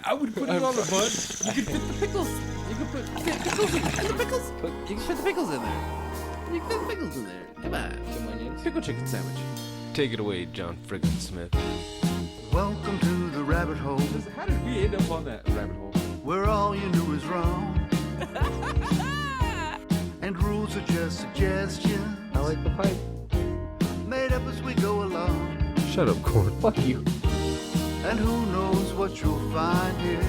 I would put it on a bun. You could fit the pickles. You could put pickles in the pickles. You can fit the pickles in there. You can fit the pickles in there. Come on. Some onions. Pickle chicken sandwich. Take it away, John Frickin Smith. Welcome to the rabbit hole, How did we end up on that rabbit hole? where all you knew is wrong. And rules are just suggestions, I like the pipe. made up as we go along. Shut up, Corn. Fuck you. And who knows what you'll find here.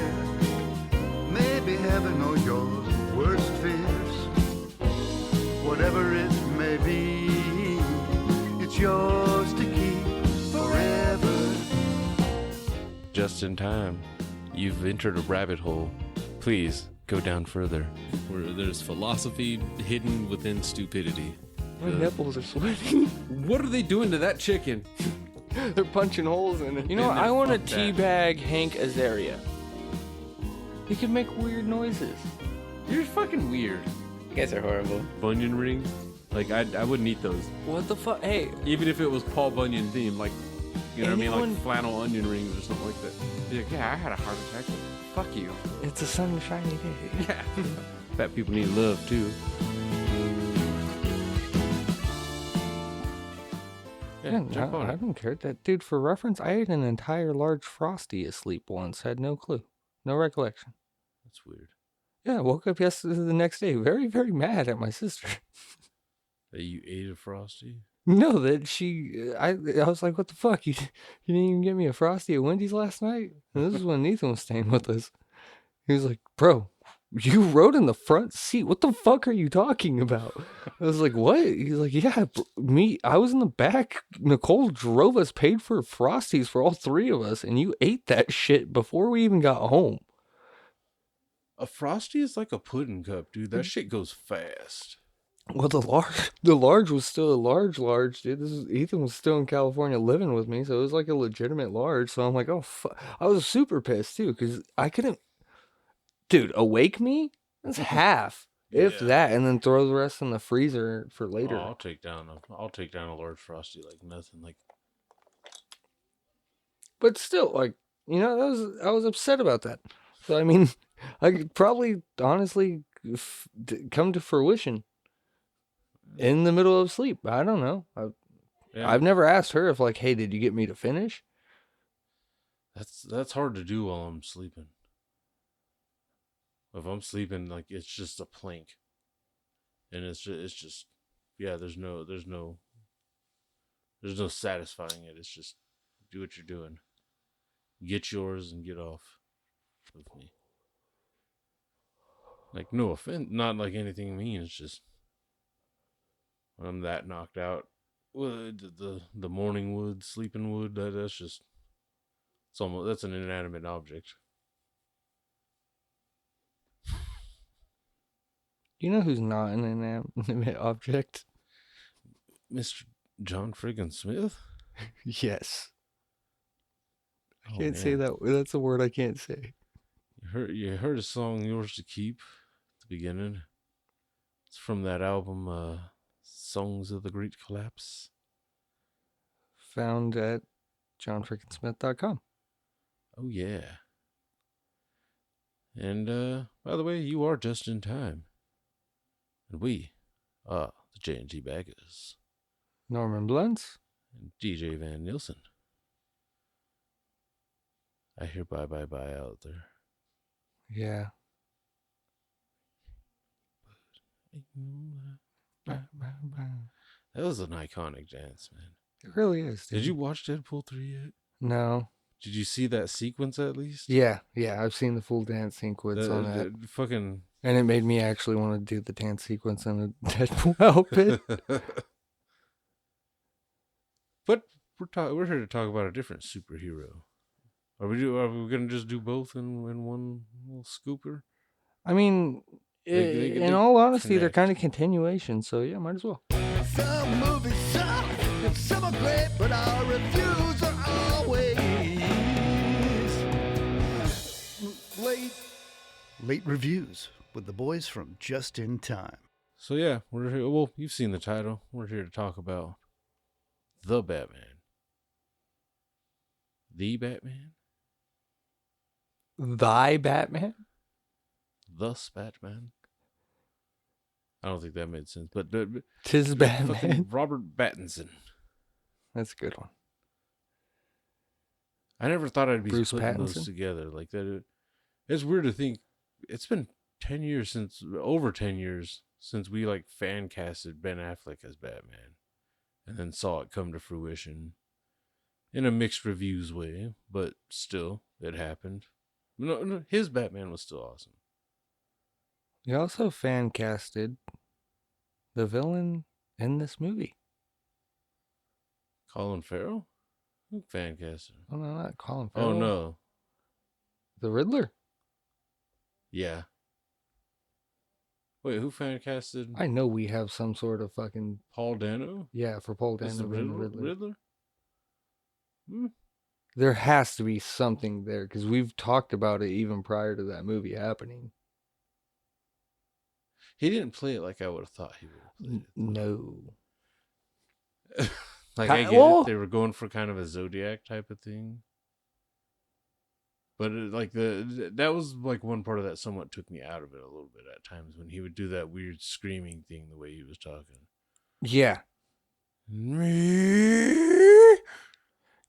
Maybe heaven or your worst fears. Whatever it may be, it's yours to keep forever. Just in time. You've entered a rabbit hole. Please go down further. Where there's philosophy hidden within stupidity. My nipples are sweating. What are they doing to that chicken? They're punching holes in it. You know what? Man, I want to fuck that. teabag Hank Azaria. He can make weird noises. You're fucking weird. You guys are horrible. Bunyan rings? Like, I wouldn't eat those. What the fuck? Hey, Even if it was Paul Bunyan themed, like, you know what I mean? Anyone- Like flannel onion rings or something like that. Be like, yeah, I had a heart attack. Fuck you. it's a sunshiny day. Yeah. Fat people need love, too. Yeah, jump on I it. don't care. That dude, for reference, I ate an entire large Frosty asleep once. Had no clue, no recollection. That's weird. Yeah, I woke up yesterday the next day, very, very mad at my sister. That you ate a Frosty? No, that she, I was like, what the fuck? You didn't even get me a Frosty at Wendy's last night? And this is when Nathan was staying with us. He was like, bro, you rode in the front seat. What the fuck are you talking about? I was like, what? He's like, yeah, I was in the back. Nicole drove us, paid for Frosties for all three of us, and you ate that shit before we even got home. A Frosty is like a pudding cup, dude. That shit goes fast. Well, the large was still a large, dude. Ethan was still in California living with me, so it was like a legitimate large. So I'm like, oh, I was super pissed too, because I couldn't, dude, awake me? That's half, if Yeah. that, and then throw the rest in the freezer for later. Oh, I'll take down a large Frosty like nothing. Like, But still, like, you know, I was upset about that. So I mean, I could probably honestly come to fruition in the middle of sleep. I don't know. yeah, I've never asked her if, like, hey, did you get me to finish? that's hard to do while I'm sleeping. If I'm sleeping, like, it's just a plank, and it's just yeah. There's no satisfying it. It's just do what you're doing, get yours, and get off with me. Like, no offense, not like anything mean. It's just when I'm that knocked out. Well, the morning wood, sleeping wood. That's just that's an inanimate object. You know who's not an inanimate object? Mr. John Frickin Smith? Yes. I Oh, can't say man. that. That's a word I can't say. You heard a song, Yours to Keep, at the beginning. It's from that album, Songs of the Great Collapse. Found at johnfrickinsmith.com. Oh, yeah. And, by the way, you are just in time. And we are the J&T Baggers. Norman Blunts. And DJ Van Nielsen. I hear bye out there. Yeah. That was an iconic dance, man. It really is, dude. Did you watch Deadpool 3 yet? No. Did you see that sequence at least? Yeah. I've seen the full dance sequence on that. The fucking... And it made me actually want to do the dance sequence in a Deadpool outfit. But we're here to talk about a different superhero. Are we gonna just do both in one little scooper? I mean, in all honesty, they're kind of continuation, so yeah, might as well. Some movies suck, and some are great, but our reviews are always late. Late reviews with the boys from Just in Time. So yeah, we're here. Well, you've seen the title. We're here to talk about the Batman. The Batman? Thy Batman? Thus Batman. I don't think that made sense, but Tis fucking Batman. Robert Pattinson. That's a good one. I never thought I'd be Bruce putting those Pattinson? together like that. It's weird to think it's been over 10 years since we like fan casted Ben Affleck as Batman, and then saw it come to fruition in a mixed reviews way, but still, it happened. No, his Batman was still awesome. He also fan casted the villain in this movie. Colin Farrell? Who fan casted? Oh no, not Colin Farrell. Oh no, The Riddler. yeah. Wait, who fan casted I know we have some sort of fucking Paul Dano? yeah for Paul As the Dano being the Riddler. Riddler? Hmm. There has to be something there because we've talked about it even prior to that movie happening. He didn't play it like I would have thought he would have played it. No. Like I get Well- it, they were going for kind of a Zodiac type of thing, but like that was like one part of that somewhat took me out of it a little bit at times when he would do that weird screaming thing the way he was talking. Yeah.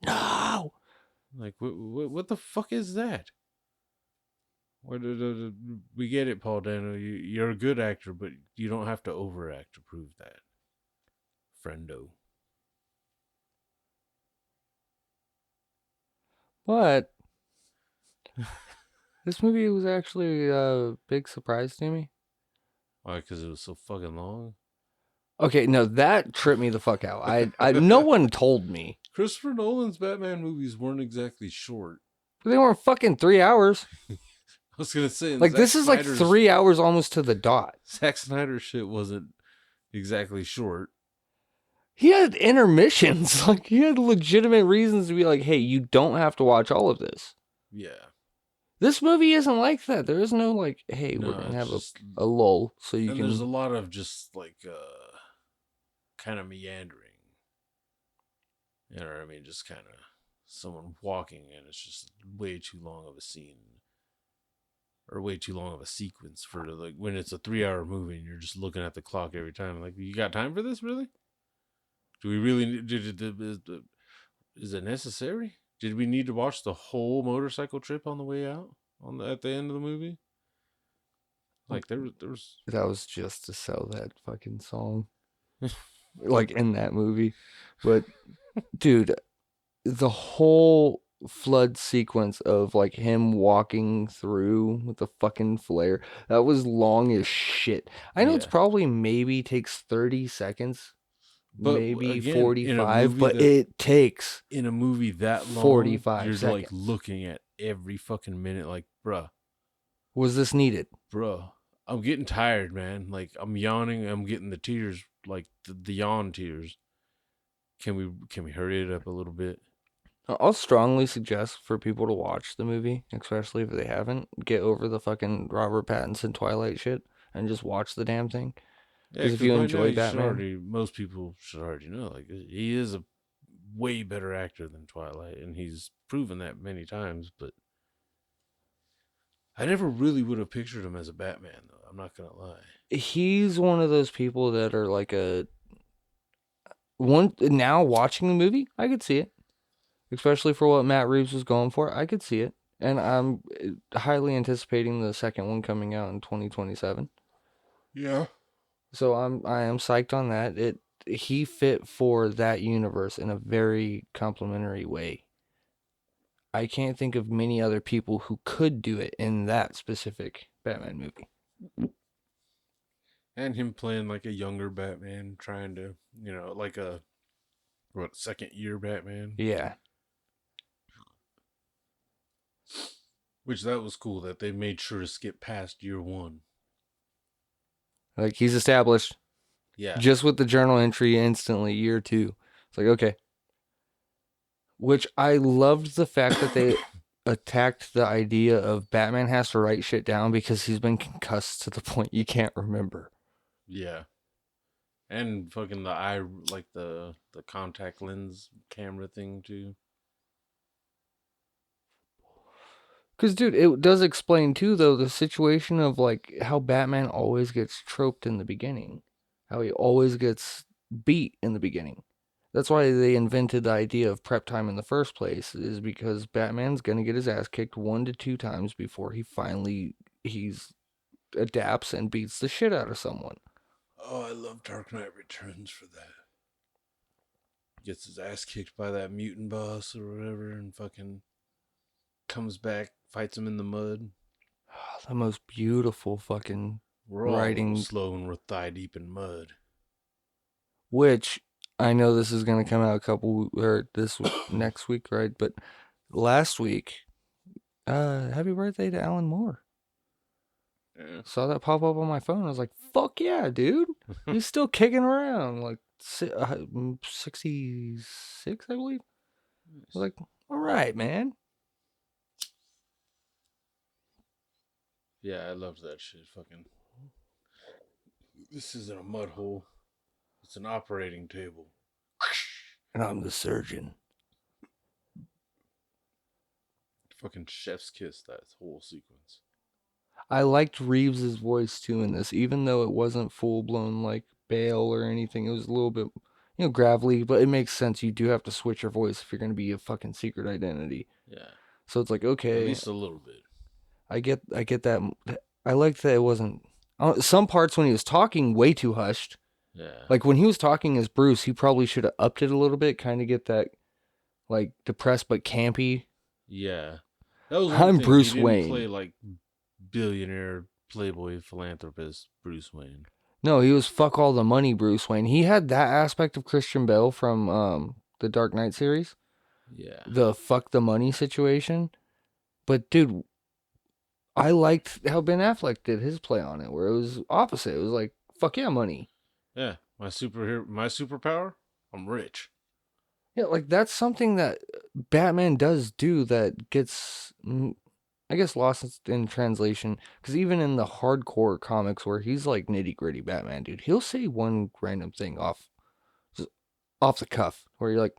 No. Like what the fuck is that? We get it, Paul Dano. You're a good actor, but you don't have to overact to prove that, friendo. But this movie was actually a big surprise to me. Why? Because it was so fucking long. Okay, no, that tripped me the fuck out. I no one told me. Christopher Nolan's Batman movies weren't exactly short. They weren't fucking 3 hours. I was gonna say, Like this is like 3 hours almost to the dot. Zack Snyder shit wasn't exactly short. He had intermissions. Like he had legitimate reasons to be like, hey, you don't have to watch all of this. Yeah. This movie isn't like that. There is no like, hey, No, we're gonna it's have just- a lull so you And can. there's a lot of just like kind of meandering. You know what I mean? Just kind of someone walking and it's just way too long of a scene. Or way too long of a sequence for like when it's a 3-hour movie and you're just looking at the clock every time. Like, you got time for this, really? Do we really need? Is it necessary? Did we need to watch the whole motorcycle trip on the way out at the end of the movie? Like there was That was just to sell that fucking song, like in that movie. But dude, the whole flood sequence of like him walking through with the fucking flare, that was long as shit. I know it's Yeah. probably maybe takes 30 seconds, But maybe again, in a 45, movie but that- it takes in a movie that long. 45 You're like seconds. looking at every fucking minute, like, Was this needed? bruh, I'm getting tired, man. Like, I'm yawning. I'm getting the tears, like the yawn tears. Can we hurry it up a little bit? I'll strongly suggest for people to watch the movie, especially if they haven't. Get over the fucking Robert Pattinson Twilight shit and just watch the damn thing. Yeah, 'Cause if you by now enjoy should Batman- most people should already know. Like, he is a way better actor than Twilight, and he's proven that many times. But I never really would have pictured him as a Batman, though. I'm not gonna lie. He's one of those people that are like now watching the movie, I could see it. Especially for what Matt Reeves was going for, I could see it. And I'm highly anticipating the second one coming out in 2027. Yeah. So I am psyched on that. He fit for that universe in a very complimentary way. I can't think of many other people who could do it in that specific Batman movie. And him playing like a younger Batman, trying to, like a second year Batman. Yeah. Which that was cool that they made sure to skip past year one. Like he's established. Yeah. Just with the journal entry instantly, year 2. It's like, okay. Which I loved the fact that they attacked the idea of Batman has to write shit down because he's been concussed to the point you can't remember. Yeah. And fucking the eye, like the contact lens camera thing too. Because, dude, it does explain, too, though, the situation of, like, how Batman always gets troped in the beginning. How he always gets beat in the beginning. That's why they invented the idea of prep time in the first place, is because Batman's going to get his ass kicked 1 to 2 times before he's adapts and beats the shit out of someone. Oh, I love Dark Knight Returns for that. Gets his ass kicked by that mutant boss or whatever and fucking comes back, fights him in the mud. The most beautiful fucking We're all a little writing, slow and we're thigh deep in mud. which I know this is going to come out next week, right? But last week, happy birthday to Alan Moore. Yeah. Saw that pop up on my phone. I was like, fuck yeah, dude. He's still kicking around. Like 66, I believe. I was like, all right, man. Yeah, I loved that shit. Fucking. This isn't a mud hole. It's an operating table. And I'm the surgeon. Fucking chef's kiss, that whole sequence. I liked Reeves's voice too in this, even though it wasn't full blown like Bale or anything. It was a little bit, gravelly, but it makes sense. You do have to switch your voice if you're going to be a fucking secret identity. Yeah. So it's like, okay, At least a little bit. I get that. I liked that it wasn't some parts when he was talking way too hushed. Yeah. Like when he was talking as Bruce, he probably should have upped it a little bit, kind of get that like depressed but campy. Yeah. That was I'm one thing. Bruce He didn't Wayne. play like billionaire playboy philanthropist Bruce Wayne. No, he was fuck all the money Bruce Wayne. He had that aspect of Christian Bale from the Dark Knight series. Yeah. The fuck the money situation. But dude, I liked how Ben Affleck did his play on it, where it was opposite. It was like, fuck yeah, money. Yeah. My superpower? I'm rich. Yeah, like that's something that Batman does do that gets, I guess, lost in translation. Because even in the hardcore comics where he's like nitty gritty Batman, dude, he'll say one random thing just off the cuff, where you're like,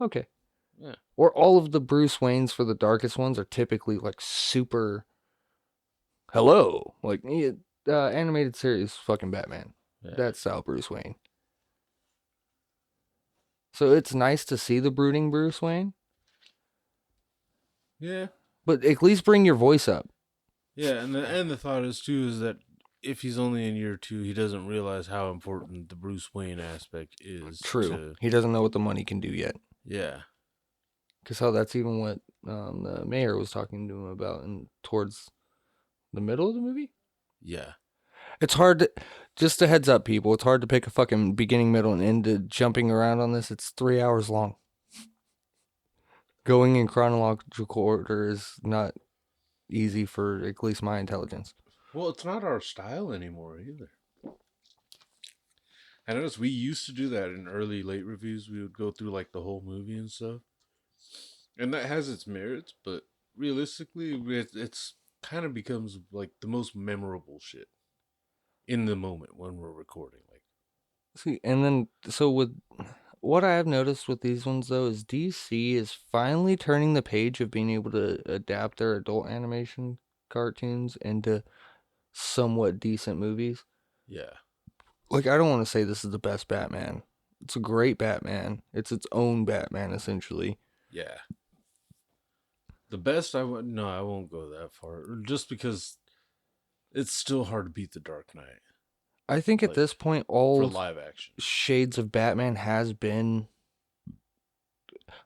okay. Yeah. Or all of the Bruce Waynes for the darkest ones are typically like super, hello, like animated series fucking Batman. Yeah. That's style Bruce Wayne. So it's nice to see the brooding Bruce Wayne. Yeah. But at least bring your voice up. Yeah, and the thought is too is that if he's only in year 2, he doesn't realize how important the Bruce Wayne aspect is. True. He doesn't know what the money can do yet. Yeah. Because that's even what the mayor was talking to him about towards the middle of the movie. Yeah. It's hard to, just a heads up, people, it's hard to pick a fucking beginning, middle, and end to jumping around on this. It's 3 hours long. Going in chronological order is not easy for at least my intelligence. Well, it's not our style anymore either. I noticed we used to do that in early late reviews. We would go through like the whole movie and stuff. And that has its merits, but realistically, it's kind of becomes like the most memorable shit in the moment when we're recording. Like, see, and then so with what I have noticed with these ones though is DC is finally turning the page of being able to adapt their adult animation cartoons into somewhat decent movies. yeah. Like, I don't want to say this is the best Batman. It's a great Batman. It's its own Batman, essentially. Yeah. The best I won't go that far. Just because it's still hard to beat The Dark Knight. I think at this point, all for live action shades of Batman has been.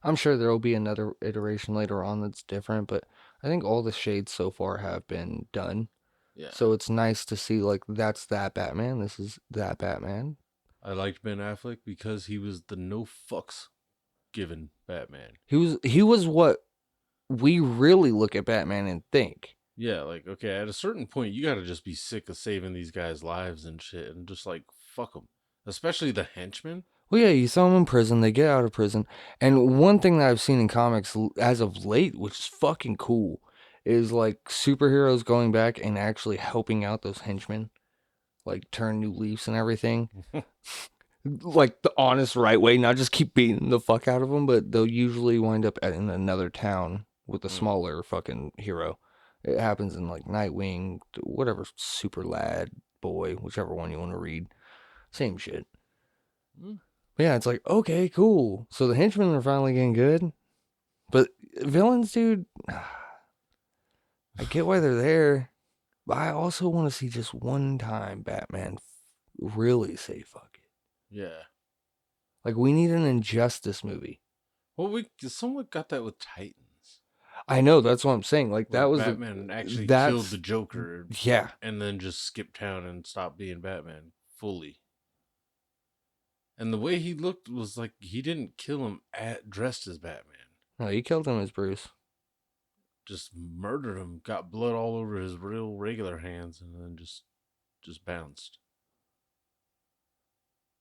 I'm sure there will be another iteration later on that's different, but I think all the shades so far have been done. Yeah. So it's nice to see, like, that's that Batman. This is that Batman. I liked Ben Affleck because he was the no fucks given Batman. He was what we really look at Batman and think. Yeah, like, okay, at a certain point, you gotta just be sick of saving these guys' lives and shit, and just, like, fuck them. Especially the henchmen. Well, yeah, you throw them in prison, they get out of prison. And one thing that I've seen in comics as of late, which is fucking cool, is, like, superheroes going back and actually helping out those henchmen. Like, turn new leaves and everything. Like, the honest, right way, not just keep beating the fuck out of them, but they'll usually wind up in another town with a smaller fucking hero. It happens in like Nightwing, whatever, Super Lad, Boy, whichever one you want to read. Same shit. Mm. But yeah, it's like, okay, cool. So the henchmen are finally getting good. But villains, dude, I get why they're there. But I also want to see just one time Batman really say fuck it. Yeah. Like, we need an Injustice movie. Well, we somewhat got that with Titans. I know, that's what I'm saying. Like, that Where was Batman actually that's killed the Joker. Yeah. And then just skipped town and stopped being Batman fully. And the way he looked was like he didn't kill him dressed as Batman. No, he killed him as Bruce. Just murdered him, got blood all over his real regular hands, and then just bounced.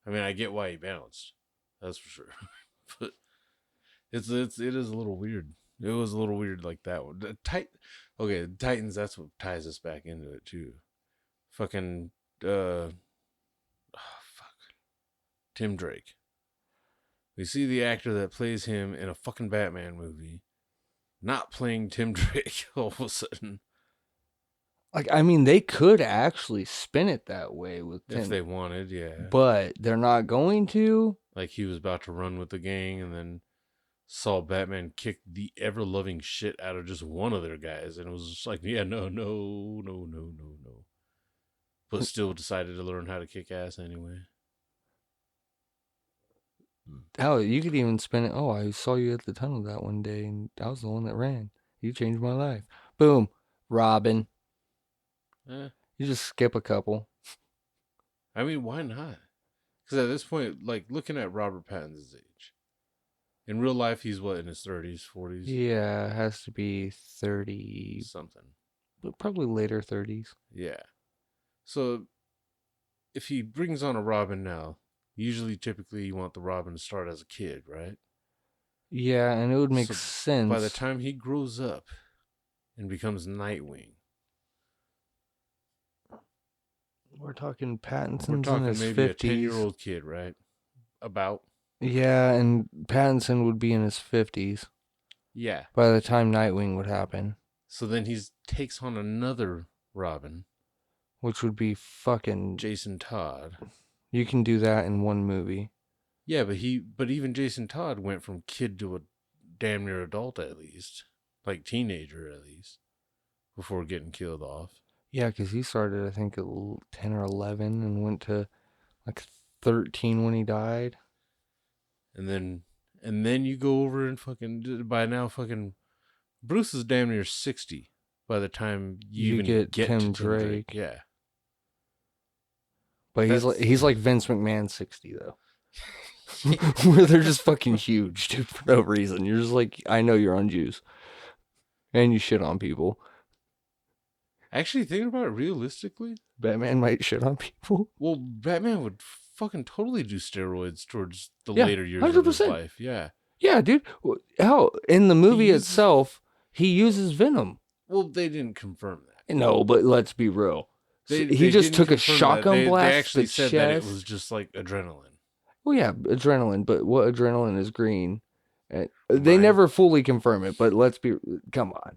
I mean, I get why he bounced. That's for sure. But it is a little weird. It was a little weird like that one. Okay, Titans, that's what ties us back into it too. Fucking Tim Drake. We see the actor that plays him in a fucking Batman movie not playing Tim Drake all of a sudden. Like, I mean, they could actually spin it that way with Tim. If they wanted, yeah. But they're not going to. Like he was about to run with the gang and then saw Batman kick the ever-loving shit out of just one of their guys. And it was just like, yeah, no. But still decided to learn how to kick ass anyway. Hell, you could even spin it. Oh, I saw you at the tunnel that one day, and I was the one that ran. You changed my life. Boom. Robin. You just skip a couple. I mean, why not? Because at this point, like, looking at Robert Pattinson's age, in real life, he's what, in his 30s, 40s? Yeah, it has to be 30. Something. But probably later 30s. Yeah. So, if he brings on a Robin now, typically you want the Robin to start as a kid, right? Yeah, and it would make sense. By the time he grows up and becomes Nightwing, we're talking Pattinson's we're talking in his maybe 50s. a 10-year-old kid, right? About. Yeah, and Pattinson would be in his 50s. Yeah. By the time Nightwing would happen. So then he takes on another Robin. Which would be fucking Jason Todd. You can do that in one movie. Yeah, but even Jason Todd went from kid to a damn near adult at least. Like teenager at least. Before getting killed off. Yeah, because he started, I think, at 10 or 11 and went to like 13 when he died. And then you go over and fucking, by now fucking, Bruce is damn near 60 by the time you even get Tim to Tim Drake. Yeah. But he's like Vince McMahon 60 though. Where they're just fucking huge, dude, for no reason. You're just like, I know you're on juice. And you shit on people. Actually, thinking about it realistically, Batman might shit on people. Well, Batman would fucking totally do steroids towards the later years 100%. Of his life. Yeah. Yeah, dude. Hell, in the movie itself, he uses venom. Well, they didn't confirm that. No, but let's be real. He just took a shotgun blast. They actually said that it was just like adrenaline. Well, yeah, adrenaline, but what adrenaline is green? They never fully confirm it, but come on.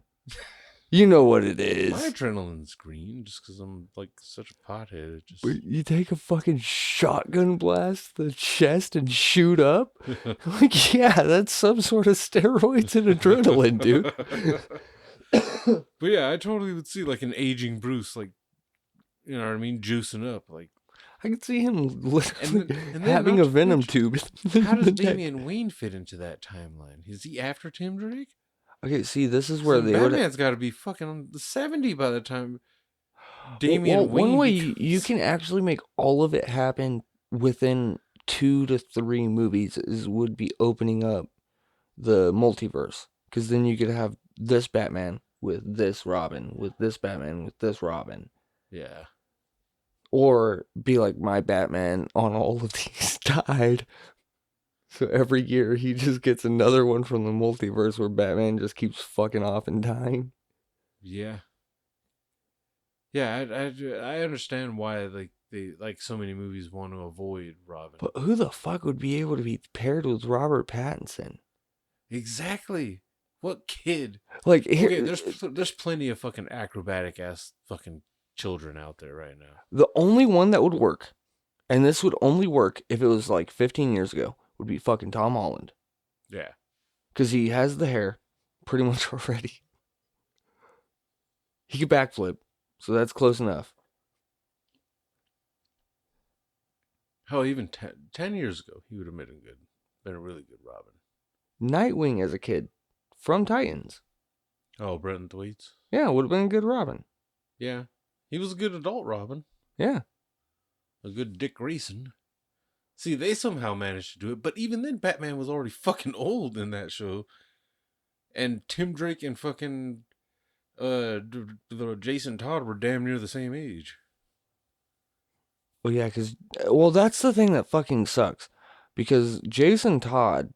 You know what it is. My adrenaline's green just because I'm like such a pothead. But you take a fucking shotgun blast to the chest and shoot up? Like, yeah, that's some sort of steroids and adrenaline, dude. But yeah, I totally would see like an aging Bruce, like, you know what I mean, juicing up. Like, I could see him literally having a venom tube. How does Damian Wayne fit into that timeline? Is he after Tim Drake? Okay, see, this is where Batman's got to be fucking 70 by the time Damian Wayne. One way you can actually make all of it happen within 2 to 3 movies would be opening up the multiverse, because then you could have this Batman with this Robin, with this Batman with this Robin. Yeah. Or be like, my Batman on all of these died. So every year he just gets another one from the multiverse where Batman just keeps fucking off and dying. Yeah. Yeah, I understand why like so many movies want to avoid Robin. But who the fuck would be able to be paired with Robert Pattinson? Exactly. What kid? Like here, Okay, there's plenty of fucking acrobatic ass fucking children out there right now. the only one that would work, and this would only work if it was like 15 years ago, would be fucking Tom Holland. Yeah. Because he has the hair pretty much already. He could backflip, so that's close enough. Hell, even 10 years ago, he would have been a really good Robin. Nightwing as a kid from Titans. Oh, Brenton Thwaites? Yeah, would have been a good Robin. Yeah. He was a good adult Robin. Yeah. A good Dick Grayson. See, they somehow managed to do it, but even then, Batman was already fucking old in that show. And Tim Drake and fucking the Jason Todd were damn near the same age. Well, yeah, well, that's the thing that fucking sucks. Because Jason Todd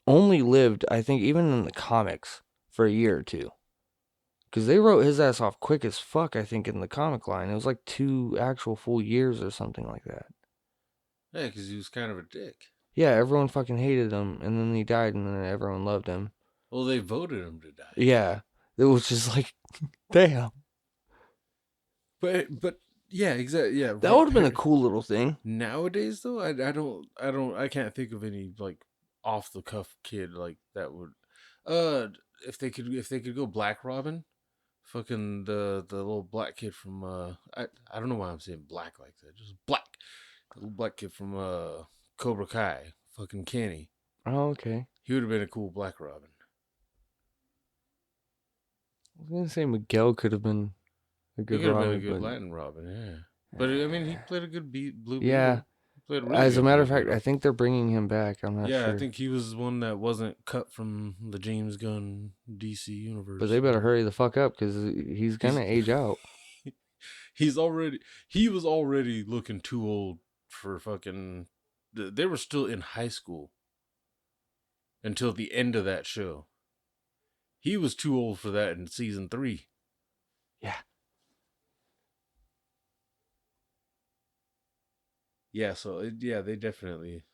only lived, I think, even in the comics, for a year or two. Because they wrote his ass off quick as fuck, I think, in the comic line. It was like 2 actual full years or something like that. Yeah, because he was kind of a dick. Yeah, everyone fucking hated him, and then he died, and then everyone loved him. Well, they voted him to die. Yeah, it was just like, damn. But yeah, exactly. Yeah, That would have been a cool little thing. Nowadays, though, I can't think of any like off the cuff kid like that would. If they could go Black Robin, fucking the little black kid from I don't know why I'm saying black like that, just black, the little black kid from Cobra Kai, fucking Kenny. Oh, okay. He would have been a cool Black Robin. I was gonna say Miguel could have been a good He could have Robin. been a good but... Latin Robin, yeah. But I mean, he played a good Blue Yeah. Beetle. He played really As a good matter of Blue fact, Beetle. I think they're bringing him back. I'm not sure. Yeah, I think he was one that wasn't cut from the James Gunn DC universe. But they better hurry the fuck up because he's gonna age out. He was already looking too old for fucking. They were still in high school until the end of that show. He was too old for that in season 3. Yeah. Yeah, so they definitely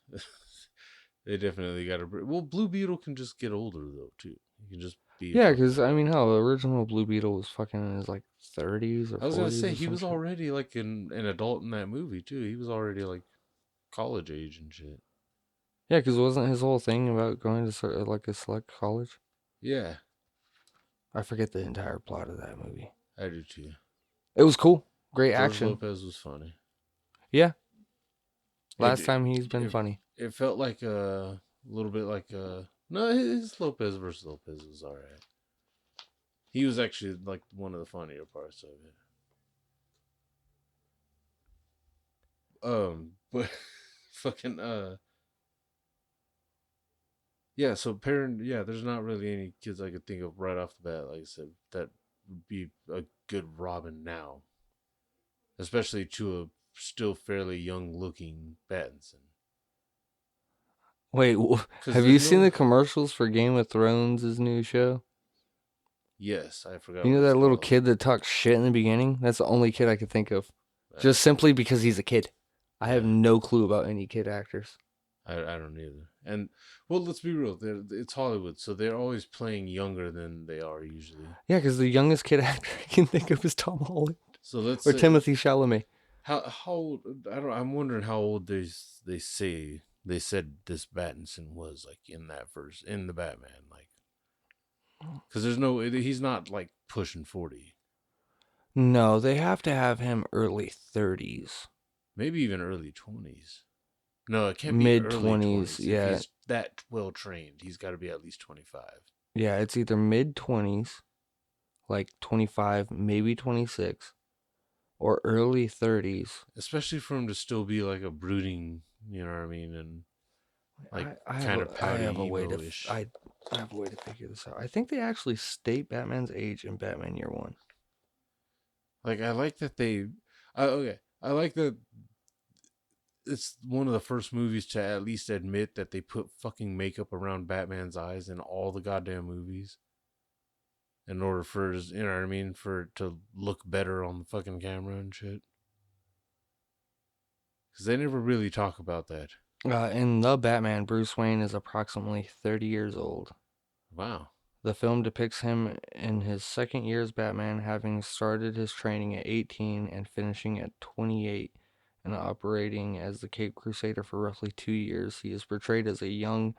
got to. Well, Blue Beetle can just get older though too. He can just be. Yeah, because I mean, hell, the original Blue Beetle was fucking in his like 30s or 40s. I was gonna say he some was shit. already like an adult in that movie too. He was already like college age and shit. Yeah, because wasn't his whole thing about going to like a select college? Yeah, I forget the entire plot of that movie. I do too. It was cool, great George action. Lopez was funny. Yeah. Last time he's been funny. It felt like a little bit like no, his Lopez versus Lopez was all right. He was actually like one of the funnier parts of it. But fucking yeah. So there's not really any kids I could think of right off the bat. Like I said, that would be a good Robin now, especially to a still fairly young looking Pattinson. Wait, have you seen the commercials for Game of Thrones' new show? Yes, I forgot. You know that little kid that talks shit in the beginning? That's the only kid I could think of. Just simply because he's a kid. I have no clue about any kid actors. I don't either. And, well, let's be real. It's Hollywood, so they're always playing younger than they are usually. Yeah, because the youngest kid actor I can think of is Tom Holland. So let's or Timothy Chalamet. How old? I'm wondering how old they said this Pattinson was like in the Batman, like, because he's not like pushing 40. No, they have to have him early 30s. Maybe even early 20s. No, it can't be mid early 20s. Yeah, if he's that well trained. He's got to be at least 25. Yeah, it's either mid 20s, like 25, maybe 26, or early 30s. Especially for him to still be like a brooding, you know what I mean, and like kind of pouty, I have a way emo-ish. I have a way to figure this out. I think they actually state Batman's age in Batman Year One. Like, I like that I like that it's one of the first movies to at least admit that they put fucking makeup around Batman's eyes in all the goddamn movies. In order for his, you know what I mean, for it to look better on the fucking camera and shit. Because they never really talk about that. In The Batman, Bruce Wayne is approximately 30 years old. Wow. The film depicts him in his second year as Batman, having started his training at 18 and finishing at 28, and operating as the Cape Crusader for roughly 2 years. He is portrayed as a young,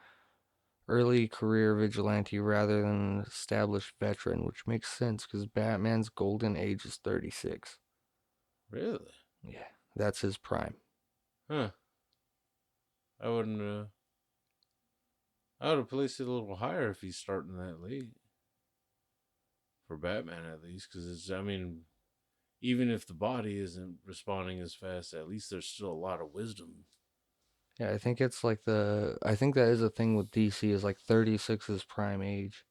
early career vigilante rather than an established veteran, which makes sense because Batman's golden age is 36. Really? Yeah, that's his prime. Huh. I wouldn't. I would have placed it a little higher if he's starting that late. For Batman, at least, because it's. I mean, even if the body isn't responding as fast, at least there's still a lot of wisdom. Yeah, I think it's like I think that is a thing with DC is like 36 is prime age.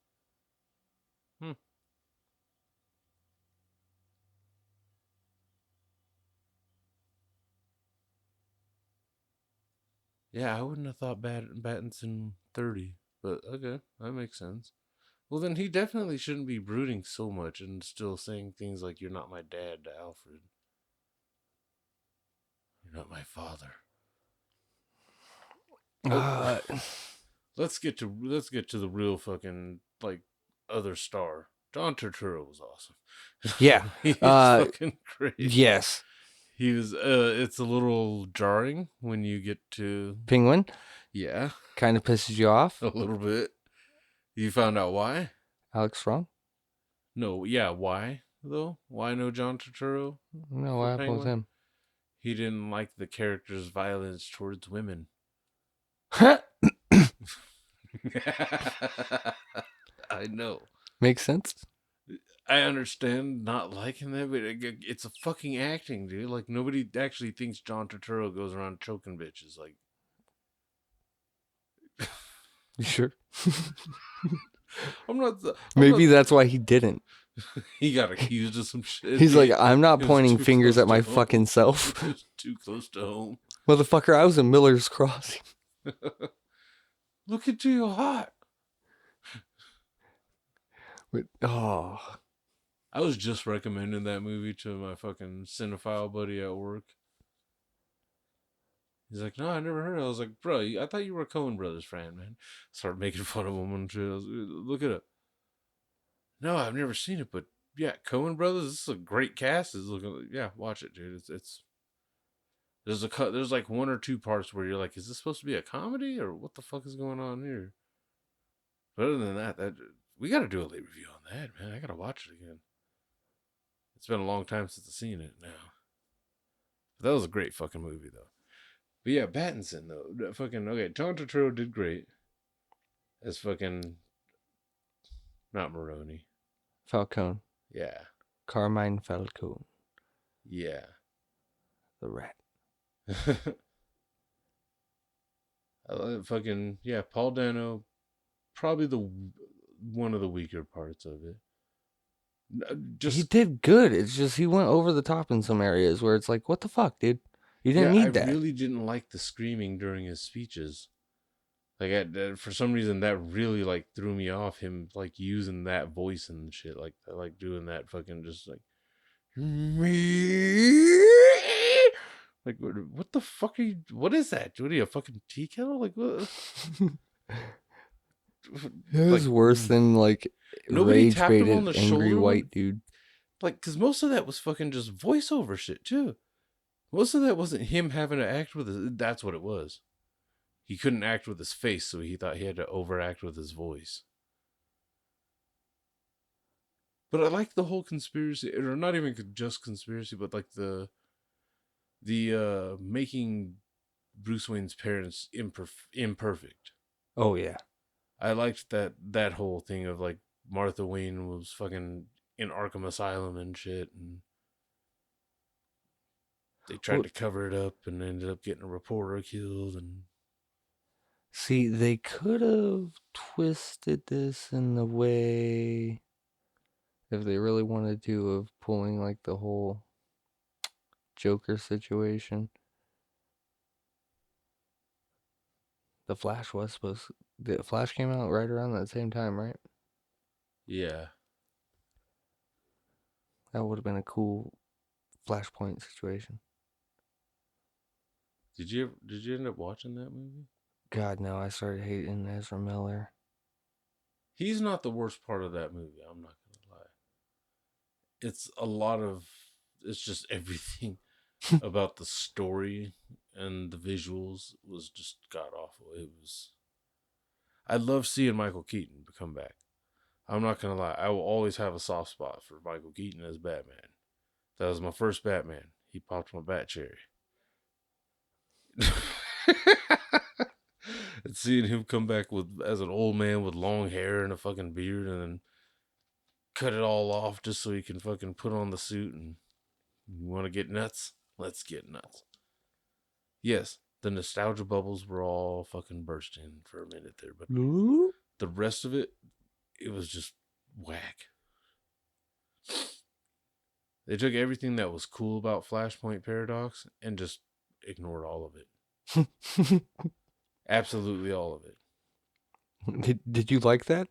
Hmm. Yeah, I wouldn't have thought Battinson 30, but okay, that makes sense. Well, then he definitely shouldn't be brooding so much and still saying things like "You're not my dad" to Alfred. You're not my father. Oh, Uh, let's get to the real fucking like other star. John Turturro was awesome. yeah. He's Uh, fucking great. yes. He was. It's a little jarring when you get to. Penguin Yeah, kind of pisses you off. a little bit. You found out why? Alex Strong? No, yeah, why though? Why no John Turturro No, for what happened with Penguin? him? He didn't like the character's violence towards women. I know. Makes sense. I understand not liking that, but it's a fucking acting, dude. Like nobody actually thinks John Turturro goes around choking bitches. Like, You sure? I'm not. Maybe that's why he didn't. He got accused of some shit. He's like, I'm not It was pointing too fingers close at my to home. fucking self. It was too close to home. Motherfucker, I was in Miller's Crossing. Look into your heart. Oh. I was just recommending that movie to my fucking cinephile buddy at work. He's like, no, I never heard it. I was like, bro, I thought you were a Coen Brothers fan, man. Started making fun of him and shit. I was, look it up. No, I've never seen it, but yeah, Coen Brothers. This is a great cast. Is looking, yeah, watch it, dude. It's there's like one or two parts where you're like, is this supposed to be a comedy or what the fuck is going on here? But other than that we got to do a late review on that, man. I got to watch it again. It's been a long time since I've seen it now. But that was a great fucking movie though. But yeah, Pattinson though, fucking okay. John Turturro did great as fucking not Maroney. Falcone. Yeah, Carmine Falcone. yeah. The rat. Fucking yeah. Paul Dano, probably the one of the weaker parts of it. He did good. It's just he went over the top in some areas where it's like, what the fuck, dude? You didn't need that. I really didn't like the screaming during his speeches. Like, for some reason, that really like threw me off. Him like using that voice and shit, like doing that fucking just like me. Like, what the fuck are you? What is that? What are you, a fucking tea kettle? Like, what? It was worse than like nobody rage tapped him on baited the angry shoulder white dude. Like, because most of that was fucking just voiceover shit too. Most of that wasn't him having to act with his. That's what it was. He couldn't act with his face, so he thought he had to overact with his voice. But I like the whole conspiracy, or not even just conspiracy, but like the making Bruce Wayne's parents imperfect. Oh yeah. I liked that whole thing of like Martha Wayne was fucking in Arkham Asylum and shit, and they tried to cover it up and ended up getting a reporter killed. And see, they could have twisted this in the way if they really wanted to of pulling like the whole Joker situation. The Flash came out right around that same time, right? yeah. That would have been a cool Flashpoint situation. Did you end up watching that movie? God no, I started hating Ezra Miller. He's not the worst part of that movie. I'm not gonna lie. It's a lot of. It's just everything about the story and the visuals was just god awful. It was. I love seeing Michael Keaton come back. I'm not gonna lie. I will always have a soft spot for Michael Keaton as Batman. That was my first Batman. He popped my bat cherry. And seeing him come back with as an old man with long hair and a fucking beard, and then cut it all off just so he can fucking put on the suit and you want to get nuts? Let's get nuts. Yes, the nostalgia bubbles were all fucking bursting for a minute there, but the rest of it, it was just whack. They took everything that was cool about Flashpoint Paradox and just ignored all of it. Absolutely all of it. Did you like that?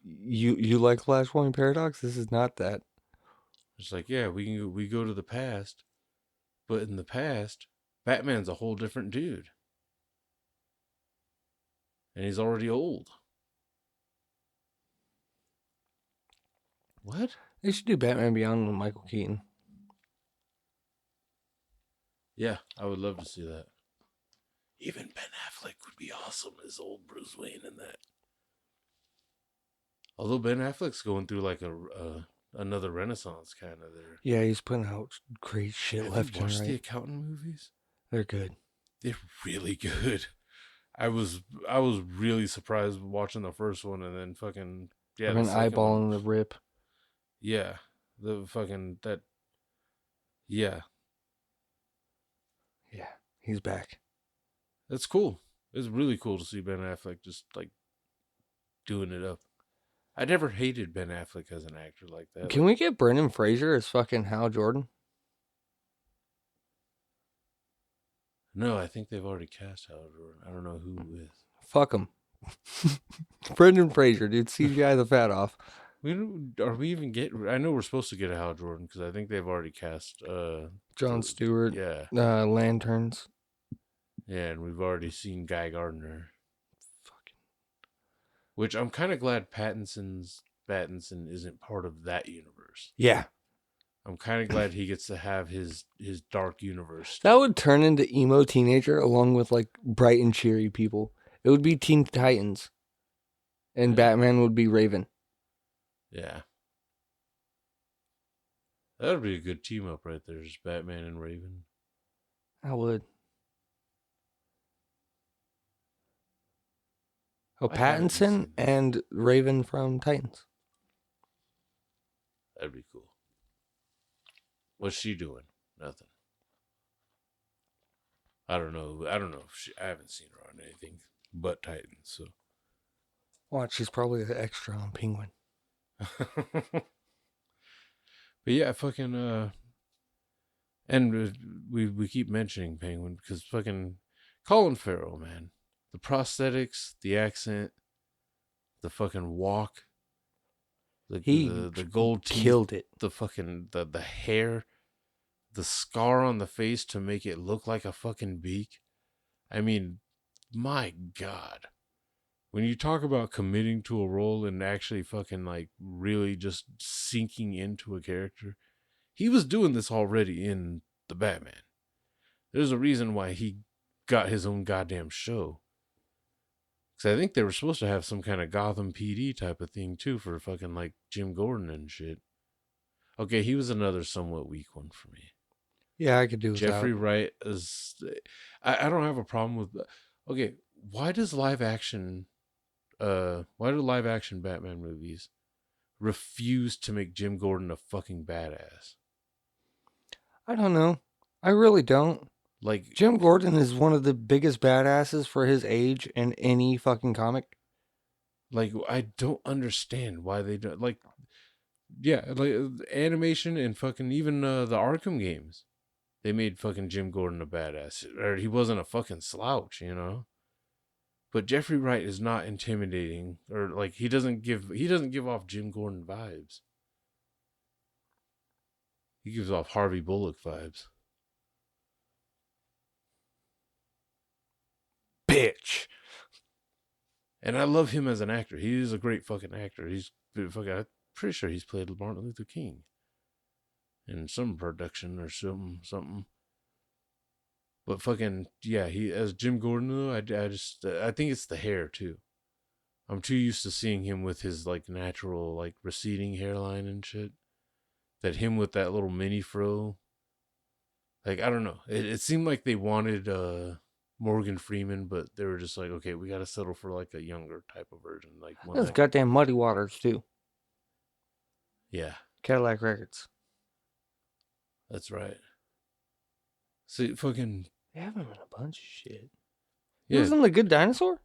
You like Flashpoint Paradox? This is not that. It's like, yeah, we go to the past, but in the past, Batman's a whole different dude. And he's already old. What? They should do Batman Beyond with Michael Keaton. Yeah, I would love to see that. Even Ben Affleck would be awesome as old Bruce Wayne in that. Although Ben Affleck's going through like another renaissance kind of there. Yeah, he's putting out great shit Have left you and watched right. the Accountant movies? They're good. They're really good. I was really surprised watching the first one and then fucking I've been the second eyeballing one. the rip. Yeah, the fucking that. Yeah, Yeah, he's back. that's cool. It's really cool to see Ben Affleck just like doing it up. I never hated Ben Affleck as an actor like that. Can we get Brendan Fraser as fucking Hal Jordan? No, I think they've already cast Hal Jordan. I don't know who with. Fuck him. Brendan Fraser, dude. CGI the fat off. Are we even get? I know we're supposed to get a Hal Jordan because I think they've already cast Jon Stewart. Yeah. Lanterns. Yeah, and we've already seen Guy Gardner. Fucking. Which I'm kind of glad Pattinson isn't part of that universe. Yeah. I'm kind of glad he gets to have his dark universe. That would turn into emo teenager along with like bright and cheery people. It would be Teen Titans. And Batman would be Raven. Yeah. That would be a good team up right there, just Batman and Raven. I would. Oh, Pattinson and Raven from Titans. That'd be cool. What's she doing? Nothing. I don't know. I haven't seen her on anything but Titans. So. Watch, she's probably an extra on Penguin. But yeah, fucking and we keep mentioning Penguin because fucking Colin Farrell, man, the prosthetics, the accent, the fucking walk, the gold teeth, killed it. the fucking the hair, the scar on the face to make it look like a fucking beak. I mean, my God. When you talk about committing to a role and actually fucking like really just sinking into a character, he was doing this already in the Batman. There's a reason why he got his own goddamn show. Because I think they were supposed to have some kind of Gotham PD type of thing too for fucking like Jim Gordon and shit. Okay, he was another somewhat weak one for me. Yeah, I could do without. Jeffrey Wright is... I don't have a problem with... Okay, why do live action Batman movies refuse to make Jim Gordon a fucking badass? I don't know. I really don't. Like, Jim Gordon is one of the biggest badasses for his age in any fucking comic. Like, I don't understand why they don't... Like, yeah, like animation and fucking even the Arkham games. They made fucking Jim Gordon a badass. Or he wasn't a fucking slouch, you know? But Jeffrey Wright is not intimidating, or like he doesn't give off Jim Gordon vibes. He gives off Harvey Bullock vibes. Bitch. And I love him as an actor. He is a great fucking actor. I'm pretty sure he's played Martin Luther King in some production or something. But fucking yeah, he as Jim Gordon though. I think it's the hair too. I'm too used to seeing him with his like natural like receding hairline and shit. That him with that little mini fro. Like I don't know. It seemed like they wanted Morgan Freeman, but they were just like, okay, we got to settle for like a younger type of version, like one That's that. goddamn Muddy Waters too. Yeah, Cadillac Records. that's right. See, fucking They have him in a bunch of shit. He yeah. was in The Good Dinosaur?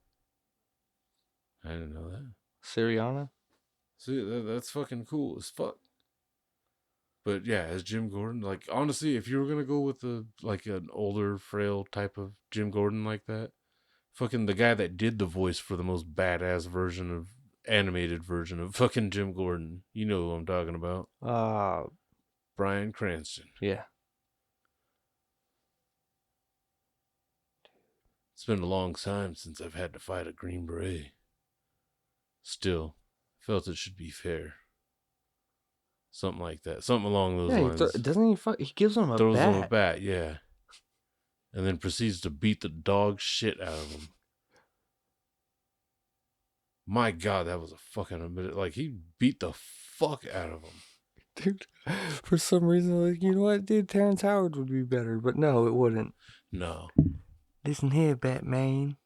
I didn't know that. Syriana? See, that's fucking cool as fuck. But yeah, as Jim Gordon, like honestly, if you were gonna go with an older, frail type of Jim Gordon like that, fucking the guy that did the voice for the most badass animated version of fucking Jim Gordon, you know who I'm talking about, Bryan Cranston. Yeah. It's been a long time since I've had to fight a Green Beret. Still, felt it should be fair. Something like that. Something along those lines. Doesn't he he gives him a Throws bat. him a bat, yeah. And then proceeds to beat the dog shit out of him. My God, that was a fucking... Like, he beat the fuck out of him. Dude, for some reason, like, you know what, dude? Terrence Howard would be better, but no, it wouldn't. No. Listen here, Batman.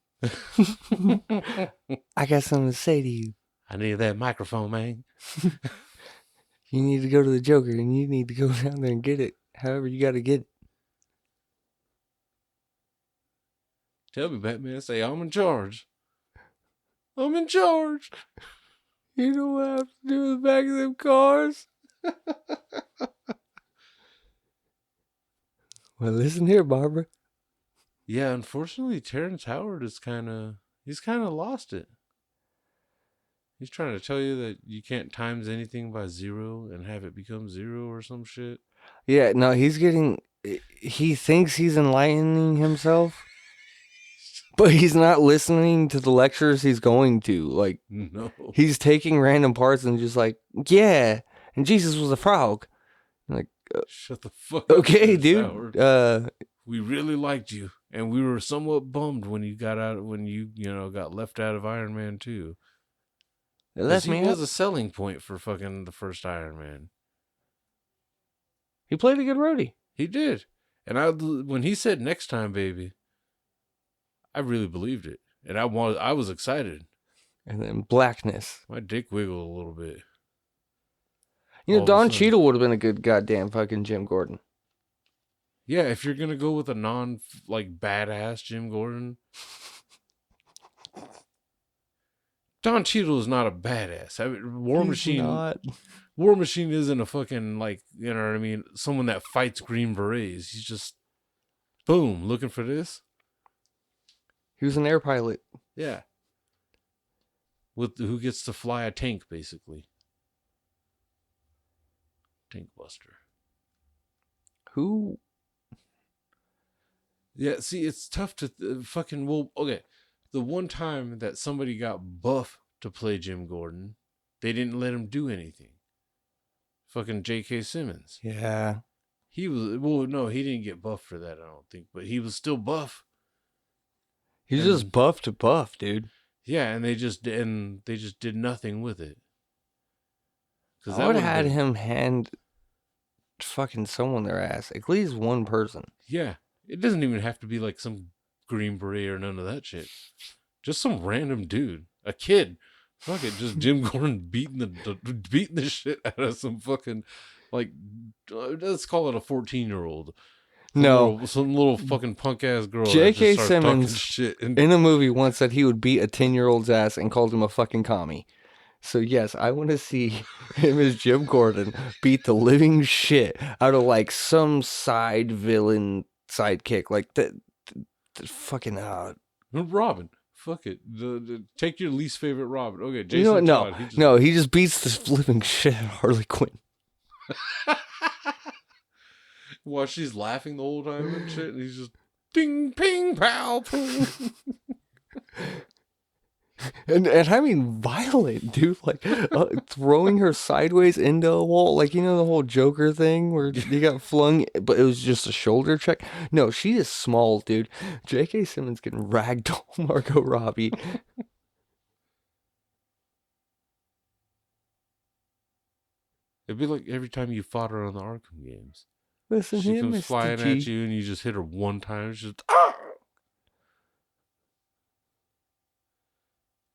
I got something to say to you. I need that microphone, man. You need to go to the Joker, and you need to go down there and get it. However, you got to get it. Tell me, Batman. Say, I'm in charge. I'm in charge. You know what I have to do with the back of them cars? Well, listen here, Barbara. Yeah, unfortunately, Terrence Howard is he's kind of lost it. He's trying to tell you that you can't times anything by 0 and have it become 0 or some shit. Yeah, no, he thinks he's enlightening himself, but he's not listening to the lectures he's going to. Like, no. He's taking random parts and just like, yeah, and Jesus was a frog. I'm like, shut the fuck up. Okay, dude. Howard. We really liked you, and we were somewhat bummed when you got got left out of Iron Man 2. He was a selling point for fucking the first Iron Man. He played a good roadie. He did. And when he said next time, baby, I really believed it. And I was excited. And then Blackness. My dick wiggled a little bit. You know, Don Cheadle would have been a good goddamn fucking Jim Gordon. Yeah, if you're going to go with a badass Jim Gordon. Don Cheadle is not a badass. War Machine isn't a fucking, you know what I mean, someone that fights Green Berets. He's just, boom, looking for this. He was an air pilot. Yeah. Who gets to fly a tank, basically. Tank buster. Who? Yeah, see, it's tough to okay. The one time that somebody got buff to play Jim Gordon, they didn't let him do anything. Fucking J.K. Simmons. Yeah. He didn't get buff for that, I don't think, but he was still buff. He's just buff to buff, dude. Yeah, and they just did nothing with it. I would have had him hand fucking someone their ass. At least one person. Yeah. It doesn't even have to be like some Green Beret or none of that shit. Just some random dude. A kid. Fuck it. Just Jim Gordon beating the shit out of some fucking, let's call it a 14-year-old. Some little fucking punk ass girl. J.K. Simmons in a movie once said he would beat a 10-year-old's ass and called him a fucking commie. So yes, I want to see him as Jim Gordon beat the living shit out of some side villain sidekick, like the fucking Robin. Fuck it. Take your least favorite Robin. Okay, Jason. You know what? Todd, he just beats the living shit out of Harley Quinn. While she's laughing the whole time and shit, and he's just ding, ping, pow, ping. And I mean violent, dude. Like throwing her sideways into a wall, like you know the whole Joker thing where he got flung, but it was just a shoulder check. No, she is small, dude. J.K. Simmons can ragdoll Margot Robbie. It'd be like every time you fought her on the Arkham games. Listen She here, comes Mr. flying G. at you and you just hit her one time. It's just, ah!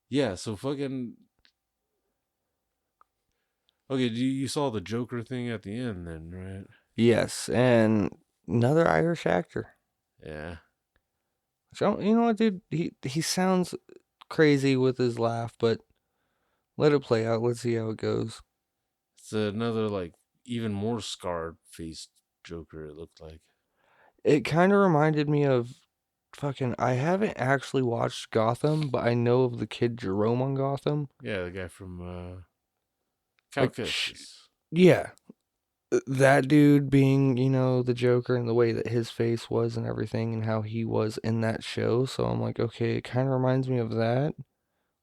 Yeah, so fucking. Okay, you saw the Joker thing at the end then, right? Yes, and another Irish actor. Yeah. So you know what, dude? He sounds crazy with his laugh, but let it play out. Let's see how it goes. It's another, like, even more scarred faced Joker, it looked like. It kind of reminded me of fucking. I haven't actually watched Gotham, but I know of the kid Jerome on Gotham. Yeah, the guy from Like, Calcasius. yeah, that dude being, you know, the Joker and the way that his face was and everything and how he was in that show. So I'm like, okay, it kind of reminds me of that,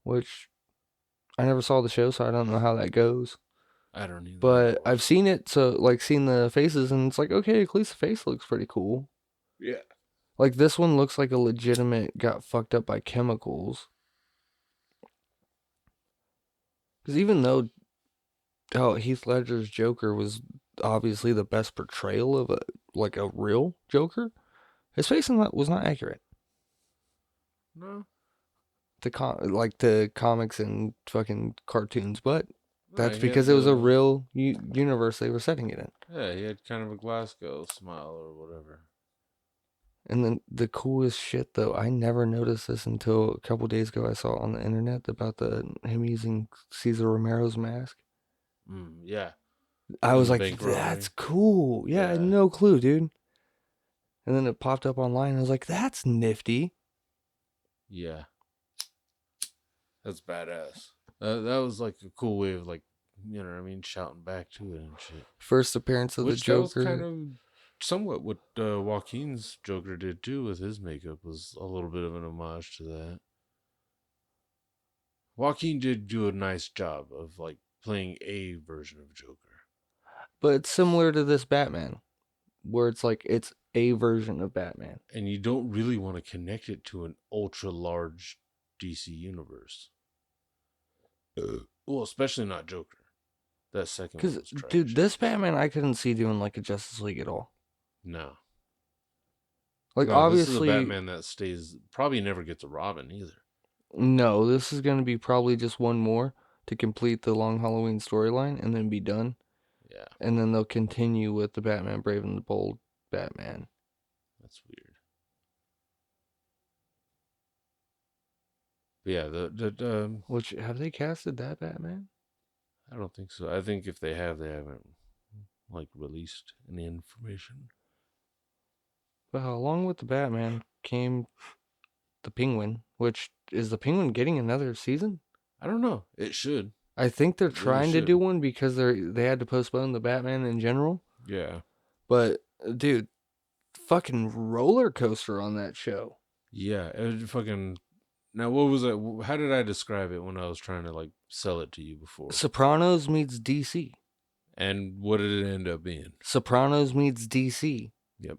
which I never saw the show, so I don't know how that goes. I don't either. But I've seen it, so like seen the faces, and it's like, okay, at least the face looks pretty cool. Yeah. Like this one looks like a legitimate got fucked up by chemicals. Because even though Heath Ledger's Joker was obviously the best portrayal of a real Joker, his face in that was not accurate. No. Like the comics and fucking cartoons, but that's He because had it was a real universe they were setting it in. Yeah, he had kind of a Glasgow smile or whatever. And then the coolest shit though, I never noticed this until a couple days ago. I saw on the internet about him using Cesar Romero's mask. Yeah. I In was the like, bank that's robbery. cool. Yeah, I had Yeah. no clue, dude. And then it popped up online. And I was like, that's nifty. Yeah. That's badass. That was like a cool way of, like, you know what I mean, shouting back to it and shit. First appearance of the Which that was Joker. kind of somewhat what Joaquin's Joker did too with his makeup, was a little bit of an homage to that. Joaquin did do a nice job of, like, playing a version of Joker. But it's similar to this Batman, where it's like it's a version of Batman. And you don't really want to connect it to an ultra large DC universe. Well, especially not Joker. That second one Because, was trash. dude, this Batman I couldn't see doing like a Justice League at all. No. Like, No, obviously. This is a Batman that stays, probably never gets a Robin either. No, this is going to be probably just one more to complete the Long Halloween storyline and then be done. Yeah. And then they'll continue with the Batman Brave and the Bold Batman. That's weird. But yeah, Which, have they casted that Batman? I don't think so. I think if they have, they haven't, like, released any information. Well, along with the Batman came the Penguin, which is the Penguin getting another season? I don't know. It should. I think they're It really trying to should. do one because they had to postpone the Batman in general. Yeah. But dude, fucking roller coaster on that show. Yeah. It fucking. Now, what was it? How did I describe it when I was trying to, like, sell it to you before? Sopranos meets DC. And what did it end up being? Sopranos meets DC. Yep.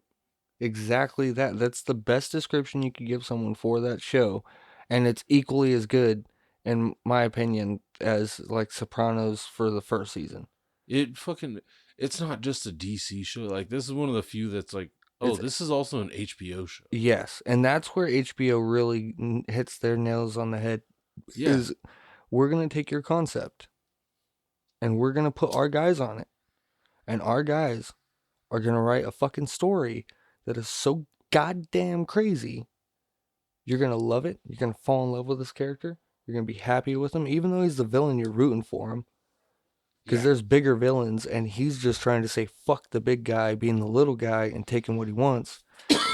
Exactly that. That's the best description you could give someone for that show. And it's equally as good, in my opinion, as like Sopranos for the first season. It's not just a DC show. Like, this is one of the few that's like, this is also an HBO show. Yes. And that's where HBO really hits their nails on the head. Yeah. Is we're going to take your concept and we're going to put our guys on it. And our guys are going to write a fucking story that is so goddamn crazy. You're going to love it. You're going to fall in love with this character. You're going to be happy with him. Even though he's the villain, you're rooting for him. Because there's bigger villains, and he's just trying to say, fuck the big guy, being the little guy, and taking what he wants.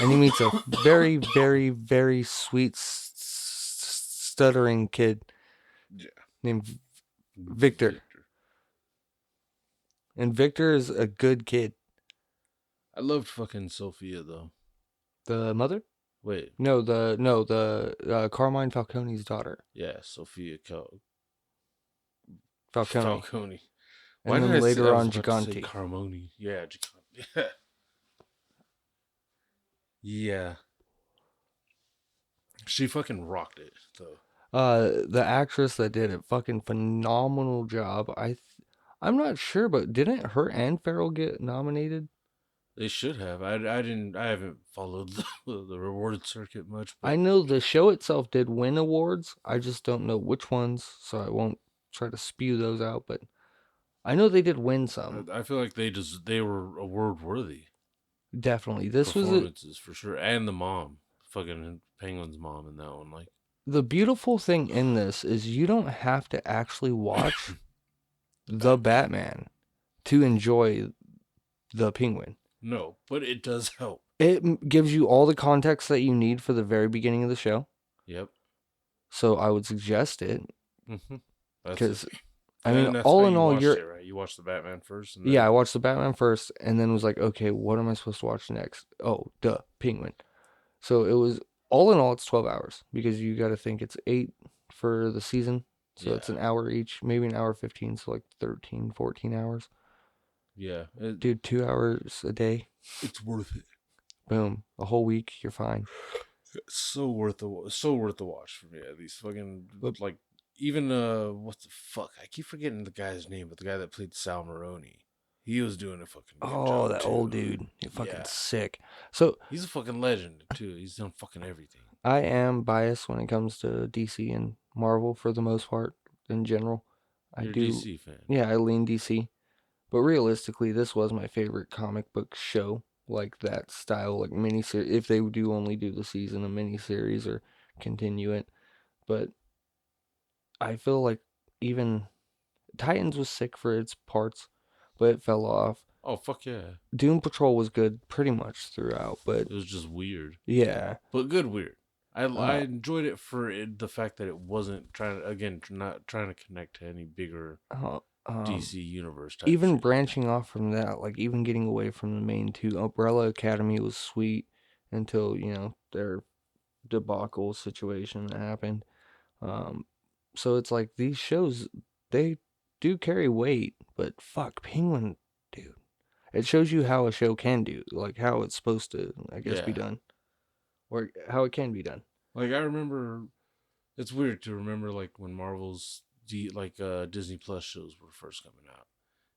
And he meets a very, very, very sweet, stuttering kid named Victor. And Victor is a good kid. I loved fucking Sophia, though. The mother? Wait, the Carmine Falcone's daughter, yeah, Sophia Falcone, Falcone. Why and did then I say? I later was on about to say Gigante. Carmoni. Yeah, Gigante. Yeah, she fucking rocked it though. The actress that did it, fucking phenomenal job. I'm not sure, but didn't her and Farrell get nominated? They should have. I haven't followed the reward circuit much, but I know the show itself did win awards. I just don't know which ones, so I won't try to spew those out. But I know they did win some. I feel like they were award worthy Definitely, this was performances for sure. And the mom, fucking Penguin's mom in that one, like the beautiful thing in this is you don't have to actually watch the Batman. Batman to enjoy the Penguin. No, but it does help. It gives you all the context that you need for the very beginning of the show. Yep. So I would suggest it Mm-hmm. That's it. because, I mean, And that's how all in you all, watched it, right? You watched the Batman first, and then yeah, I watched the Batman first and then was like, okay, what am I supposed to watch next? Oh, duh, Penguin. So it was, all in all, it's 12 hours because you got to think it's 8 for the season. So it's yeah, an hour each, maybe an hour 15, so like 13, 14 hours. yeah, Dude, 2 hours a day. it's worth it. Boom. A whole week, you're fine. So worth the watch for me. At least fucking But- like even what the fuck? I keep forgetting the guy's name, but the guy that played Sal Maroni, he was doing a fucking good Oh, job that too. old dude. You're fucking Yeah. sick. So He's a fucking legend too. He's done fucking everything. I am biased when it comes to DC and Marvel for the most part in general. I You're a do. DC fan. Yeah, I lean DC. But realistically, this was my favorite comic book show, like that style, like miniseries. If they do only do the season of miniseries or continue it, but I feel like even Titans was sick for its parts, but it fell off. Oh fuck yeah! Doom Patrol was good pretty much throughout, but It was just weird, yeah, but good weird. I uh, enjoyed it for the fact that it wasn't not trying to connect to any bigger uh, DC universe type even shit. branching off from that, like even getting away from the main two, Umbrella Academy was sweet until their debacle situation happened. Um, so it's like these shows, they do carry weight, but fuck, Penguin, dude. It shows you how a show can do, like how it's supposed to, I guess, be Yeah. done, or how it can be done. Like I remember, it's weird to remember like when Disney Plus shows were first coming out,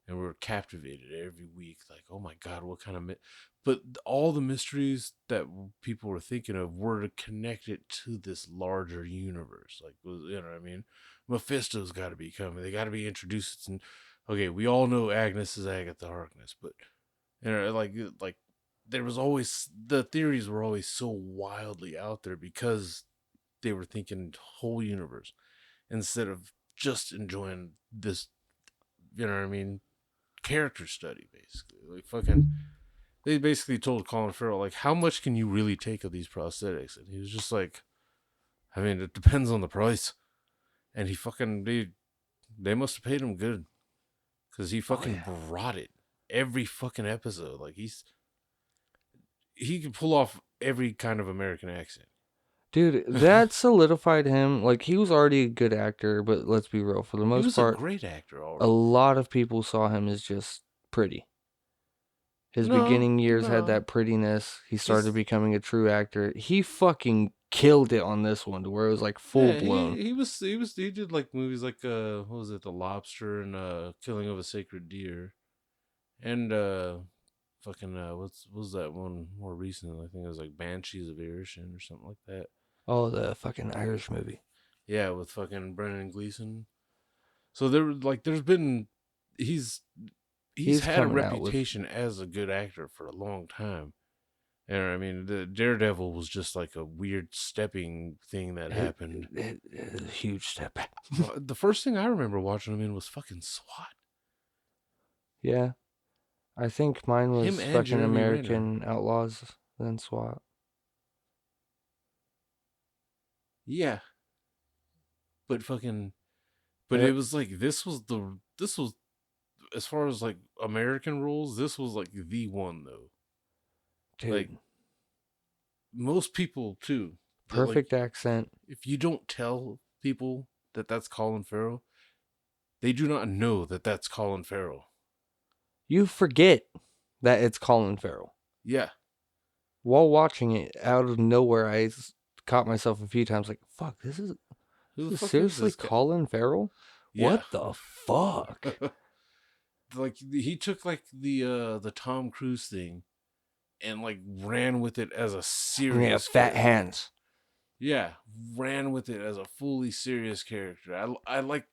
and we were captivated every week. Like, oh my god, what kind of but all the mysteries that people were thinking of were to connect it to this larger universe. Like, you know what I mean? Mephisto's got to be coming. They got to be introduced. And okay, we all know Agnes is Agatha Harkness, but like there was always the theories were always so wildly out there because they were thinking whole universe instead of just enjoying this, you know what I mean, character study basically. Like fucking they basically told Colin Farrell like how much can you really take of these prosthetics? And he was just like, I mean, it depends on the price. And he fucking they must have paid him good because he fucking brought it every fucking episode. Like he can pull off every kind of American accent. Dude, that solidified him. Like, he was already a good actor, but let's be real. For the He most was part, a great actor a already. lot of people saw him as just pretty. His No, beginning years had no. that prettiness. He started He's becoming a true actor. He fucking killed it on this one to where it was like full yeah, blown. he did like movies like what was it, The Lobster and Killing of a Sacred Deer. And fucking what was that one more recent? I think it was like Banshees of Inisherin or something like that. Oh, the fucking Irish movie. Yeah, with fucking Brendan Gleeson. So there's been he's had a coming out with reputation as a good actor for a long time. And I mean, the Daredevil was just like a weird stepping thing that happened. a huge step back. The first thing I remember watching him in was fucking SWAT. Yeah. I think mine was Him and fucking Jeremy American Outlaws, then SWAT. Yeah, but Yeah. it was like this was as far as like American rules, this was like the one though. Dude. Like most people too. Perfect accent. If you don't tell people that that's Colin Farrell, they do not know that that's Colin Farrell. You forget that it's Colin Farrell. Yeah. While watching it, out of nowhere, caught myself a few times like, fuck, this is Who the fuck seriously is this guy? Colin Farrell? Yeah. What the fuck? Like he took like the Tom Cruise thing and like ran with it as a I'm serious gonna have fat character. hands. Yeah, ran with it as a fully serious character. I like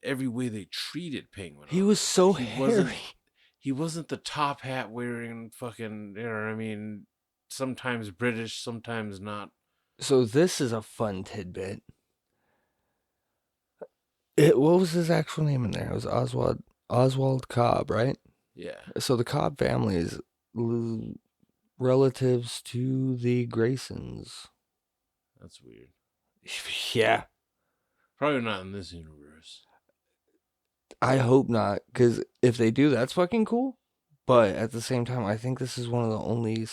every way they treated Penguin. He on was it. so Like, hairy. He wasn't the top hat wearing fucking. You know what I mean? Sometimes British, sometimes not. So this is a fun tidbit. What was his actual name in there? It was Oswald Cobb, right? Yeah. So the Cobb family is relatives to the Graysons. That's weird. Yeah. Probably not in this universe. I hope not, because if they do, that's fucking cool. But at the same time, I think this is one of the only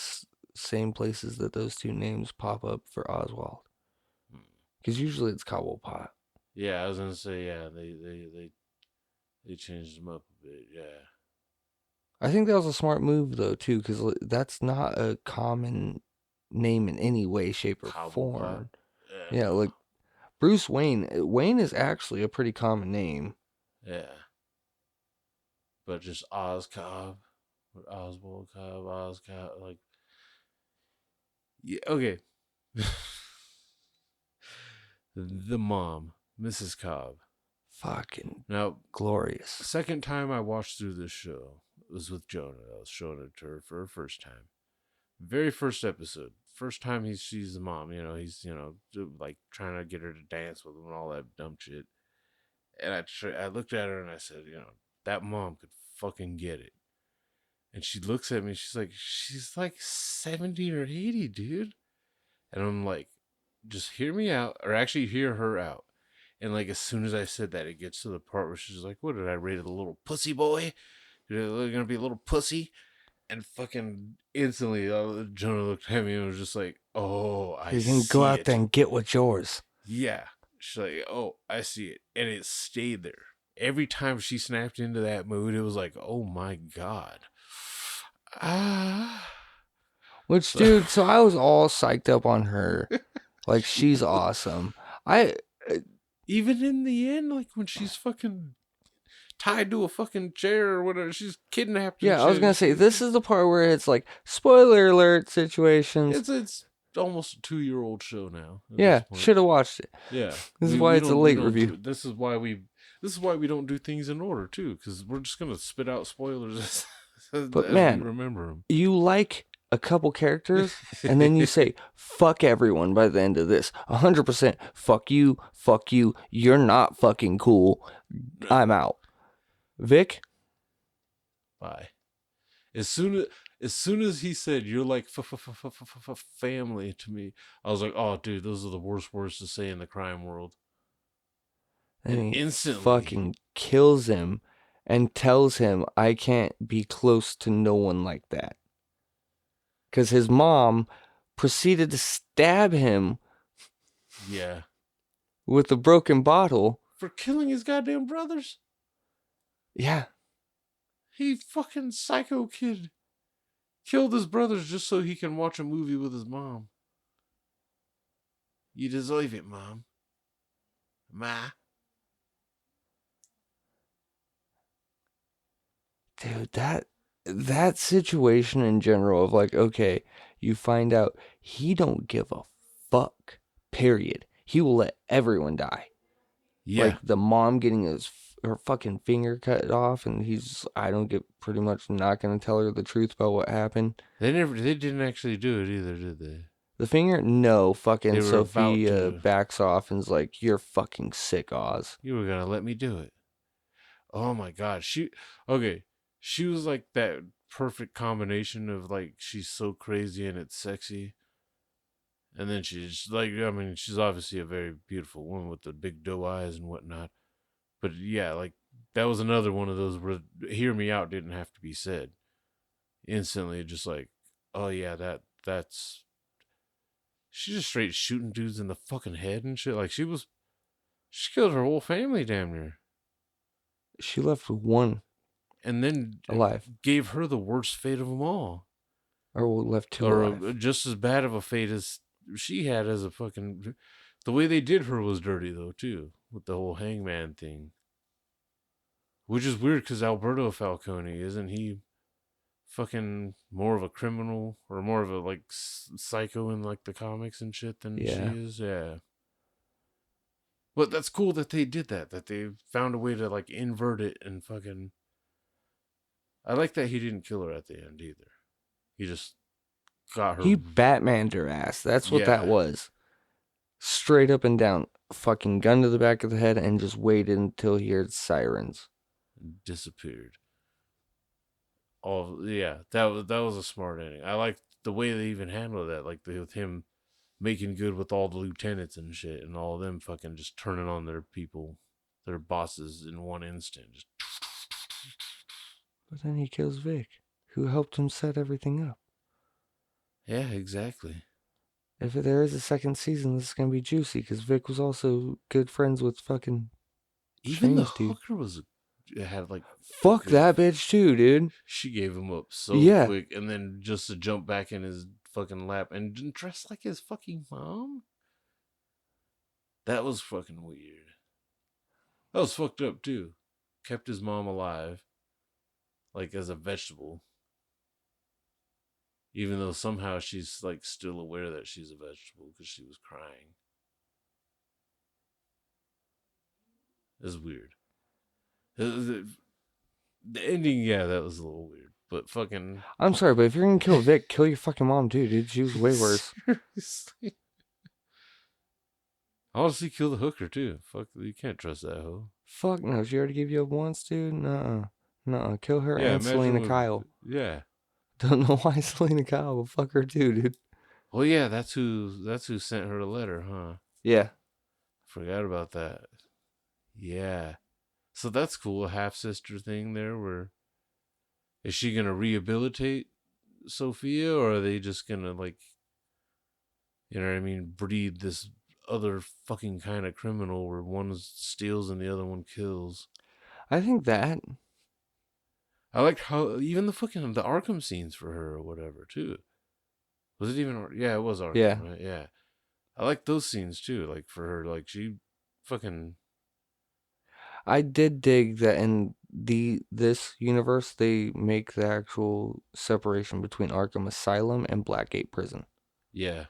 same places that those two names pop up for Oswald. Because usually it's Cobblepot. Yeah, I was gonna say yeah. They changed them up a bit. Yeah. I think that was a smart move though too, because that's not a common name in any way, shape, or Cobblepot. form. Yeah, like Bruce Wayne. Wayne is actually a pretty common name. Yeah. But just Oz Cobb, Oswald Cobb, Oz Cobb, like. Yeah. Okay. The mom, Mrs. Cobb. Fucking Now, glorious. second time I watched through this show was with Jonah. I was showing it to her for her first time. Very first episode. First time he sees the mom. You know, he's, like trying to get her to dance with him and all that dumb shit. And I looked at her and I said, that mom could fucking get it. And she looks at me. She's like 70 or 80, dude. And I'm like, just hear me out, or actually hear her out. And like as soon as I said that, it gets to the part where she's like, "What did I rate it? A little pussy boy? You're gonna be a little pussy?" And fucking instantly, Jonah looked at me and was just like, "Oh, I You see can go out it. there and get what's yours." Yeah." She's like, "Oh, I see it," and it stayed there. Every time she snapped into that mood, it was like, "Oh my god." Ah. Which, dude, so I was all psyched up on her. Like, she's awesome. Even in the end, like when she's fucking tied to a fucking chair or whatever, she's kidnapped. Yeah, I was going to say, this is the part where it's like, spoiler alert situations. It's almost a 2-year-old show now. Yeah, should have watched it. Yeah. This is why it's a late review. This is why we don't do things in order, too, because we're just going to spit out spoilers as But we man, remember them. you like a couple characters, and then you say, fuck everyone by the end of this. 100% fuck you, you're not fucking cool, I'm out. Vic? Bye. As soon as he said, "You're like family to me," I was like, "Oh, dude, those are the worst words to say in the crime world." And he instantly fucking kills him and tells him, I can't be close to no one like that. Because his mom proceeded to stab him. Yeah. With a broken bottle. For killing his goddamn brothers? Yeah. He fucking psycho kid. Killed his brothers just so he can watch a movie with his mom. You deserve it, Mom. Ma. Dude, that situation in general of like, okay, you find out he don't give a fuck, period. He will let everyone die. Yeah. Like the mom getting her fucking finger cut off, and pretty much not gonna tell her the truth about what happened. They didn't actually do it either, did they? The finger? No, fucking Sophia backs off and's like, you're fucking sick, Oz. You were gonna let me do it. Oh my god. She was like that perfect combination of like she's so crazy and it's sexy. And then she's like, she's obviously a very beautiful woman with the big doe eyes and whatnot. But yeah, like that was another one of those where hear me out didn't have to be said. Instantly just like, oh yeah, that's She just straight shooting dudes in the fucking head and shit. Like she killed her whole family damn near, She left one and then alive, gave her the worst fate of them all, or left two or alive. just as bad of a fate as she had as a fucking. The way they did her was dirty though too, with the whole hangman thing, which is weird because Alberto Falcone isn't he fucking more of a criminal or more of a like psycho in like the comics and shit than she Yeah. is? Yeah. But that's cool that they did that. That they found a way to like invert it and fucking. I like that he didn't kill her at the end either. He just got her. He Batmaned her ass. That's what that Yeah. was. Straight up and down. Fucking gun to the back of the head and just waited until he heard sirens. Disappeared. Oh yeah, that was a smart ending. I like the way they even handled that, like with him making good with all the lieutenants and shit, and all of them fucking just turning on their people, their bosses in one instant. Just But then he kills Vic, who helped him set everything up. yeah, exactly. If there is a second season, this is gonna be juicy because Vic was also good friends with fucking Even the Shane's dude. hooker had like Fuck good- that bitch too, dude. She gave him up so Yeah. quick, and then just to jump back in his fucking lap and didn't dress like his fucking mom. That was fucking weird. That was fucked up too. Kept his mom alive, like as a vegetable. Even though somehow she's like still aware that she's a vegetable because she was crying. It's weird. The ending, yeah, that was a little weird. But fucking. I'm sorry, but if you're gonna kill Vic, kill your fucking mom too, dude. She was way worse. Seriously. Honestly, kill the hooker too. Fuck, you can't trust that hoe. Fuck no, she already gave you up once, dude. Nuh-uh. Nuh-uh. Kill her Yeah, and imagine Selena what- Kyle. Yeah. Don't know why Selena Kyle, but fuck her too, dude. Well, yeah, that's who sent her the letter, huh? Yeah. Forgot about that. Yeah. So that's cool, a half sister thing there. Where is she gonna rehabilitate Sophia, or are they just gonna like, you know what I mean, breed this other fucking kind of criminal where one steals and the other one kills? I think that. I liked how even the Arkham scenes for her or whatever too. Was it even? Yeah, it was Arkham. Yeah. Right? Yeah. I like those scenes too. Like for her, like she fucking. I did dig that in this universe they make the actual separation between Arkham Asylum and Blackgate Prison. Yeah.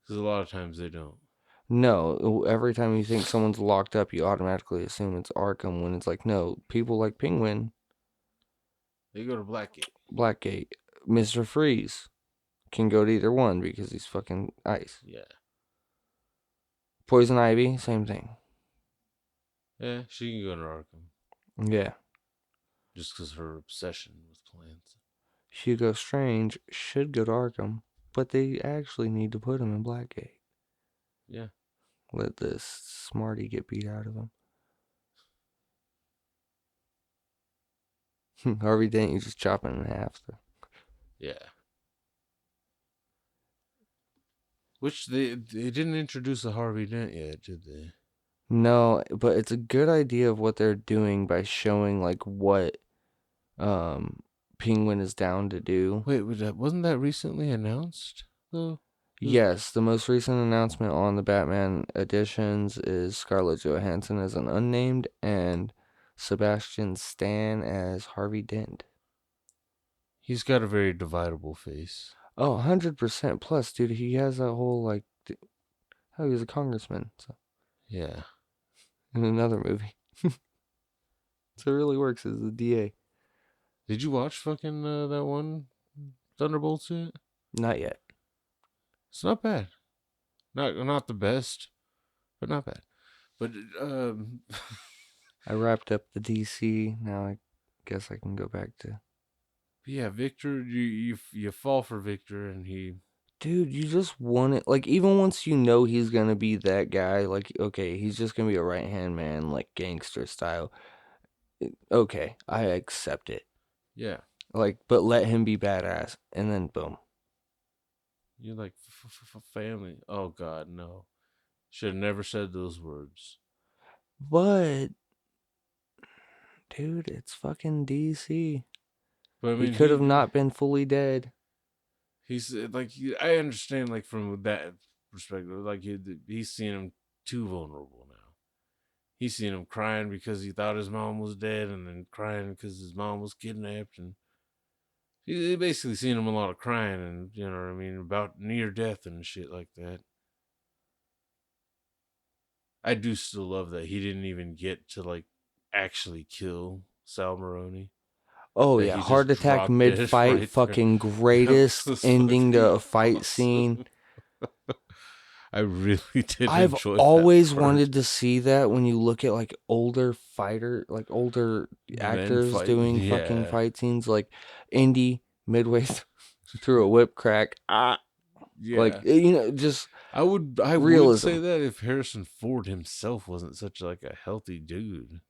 Because a lot of times they don't. No, every time you think someone's locked up, you automatically assume it's Arkham when it's like, no, people like Penguin, They go to Blackgate. Blackgate, Mr. Freeze can go to either one because he's fucking ice. Yeah. Poison Ivy, same thing. Yeah, she can go to Arkham. Yeah. Just because her obsession with plants. Hugo Strange should go to Arkham, but they actually need to put him in Blackgate. Yeah. Let this smarty get beat out of him. Harvey Dent, you just chop him in half. So. Yeah. Which they didn't introduce a Harvey Dent yet, did they? No, but it's a good idea of what they're doing by showing like what Penguin is down to do. Wait, wasn't that recently announced though? Yes, the most recent announcement on the Batman editions is Scarlett Johansson as an unnamed and Sebastian Stan as Harvey Dent. He's got a very dividable face. Oh, 100% plus, dude. He has that whole like, oh, he was a congressman. So. Yeah. In another movie. So it really works as a DA. Did you watch fucking that one Thunderbolts yet? Not yet. It's not bad. Not the best, but not bad. But I wrapped up the DC. Now I guess I can go back to. yeah, Victor, you fall for Victor, and he. Dude, you just want it. Like, even once you know he's gonna be that guy, like, okay, he's just gonna be a right hand man, like gangster style. Okay, I accept it. Yeah. Like, but let him be badass, and then boom. You're like family. Oh God, no. Should have never said those words. But, dude, it's fucking DC. But I He mean, could have not been fully dead. he's like, I understand, like, from that perspective, like, he's seen him too vulnerable now. He's seen him crying because he thought his mom was dead, and then crying because his mom was kidnapped, and he basically seen him a lot of crying, and you know what I mean, about near death and shit like that. I do still love that he didn't even get to like actually kill Sal Maroni. Oh That yeah, he just heart attack dropped it mid-fight, right there. fucking That greatest was ending to fucking a fight awesome. scene. I really did I've enjoy always that part. wanted to see that when you look at like older Men actors fighting, doing fucking yeah, fight scenes, like Indy midway through a whip crack, like yeah. just I would realism. say that if Harrison Ford himself wasn't such like a healthy dude.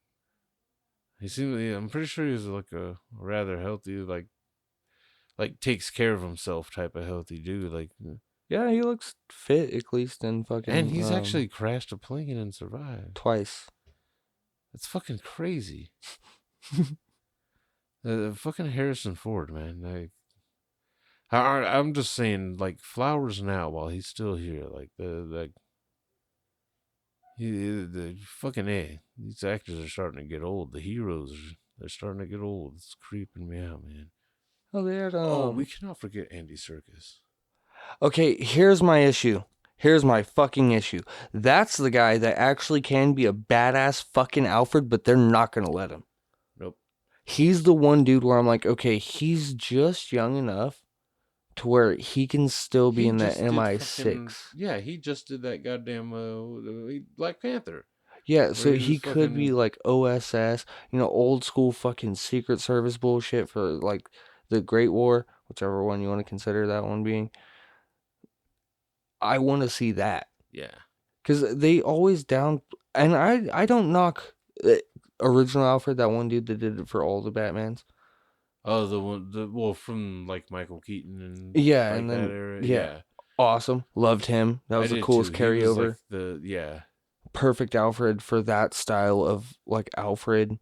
He seemed, I'm pretty sure he was like a rather healthy, like takes care of himself type of healthy dude. Like, Yeah, he looks fit at least in and fucking he's actually crashed a plane and survived. twice. That's fucking crazy. Fucking Harrison Ford, man. I'm just saying, like, flowers now while he's still here. Like the fucking these actors are starting to get old. The heroes, they're starting to get old. It's creeping me out, man. Oh, they had Oh, we cannot forget Andy Serkis. Okay, here's my issue. Here's my fucking issue. That's the guy that actually can be a badass fucking Alfred, but they're not gonna let him. Nope. He's the one dude where I'm like, okay, he's just young enough to where he can still be He in that just did MI6. yeah, he just did that goddamn Black Panther. Yeah, Where so he was he could be fucking like OSS, old school fucking Secret Service bullshit for like the Great War, whichever one you want to consider that one being. I want to see that. yeah. Because they always and I don't knock original Alfred, that one dude that did it for all the Batmans. Oh, well, from like Michael Keaton and Yeah, like and that then era. yeah, Yeah. awesome, loved him. That I was the did too. coolest He was like carryover. yeah. Perfect Alfred for that style of like Alfred,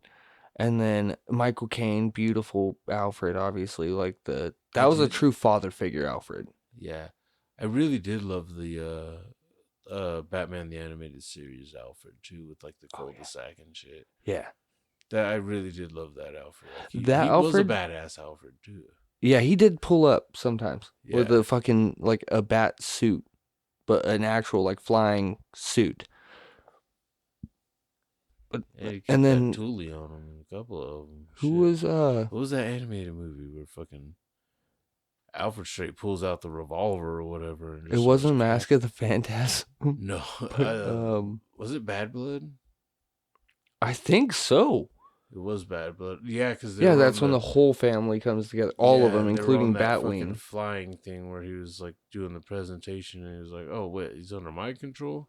and then Michael Caine, beautiful Alfred. Obviously, like I that was a did. true father figure Alfred. Yeah. I really did love the Batman the Animated Series Alfred too, with like the Oh yeah, cul-de-sac and shit. yeah. That I really did love that Alfred. Like That he was a Alfred, badass Alfred too. yeah, he did pull up sometimes with Yeah. a fucking like a bat suit, but an actual like flying suit. But Yeah, he and kept that then Thule on him in a couple of them. who Shit. was What was that animated movie where fucking Alfred straight pulls out the revolver or whatever and it just starts wasn't Mask cracking? of the Phantasm. No, But was it Bad Blood? I think so. It was Bad Blood. Yeah, because they Yeah, were on that's when the whole family comes together. All of yeah, them, they were on including that fucking Batwing. flying thing where he was like doing the presentation and he was like, "Oh wait, he's under my control."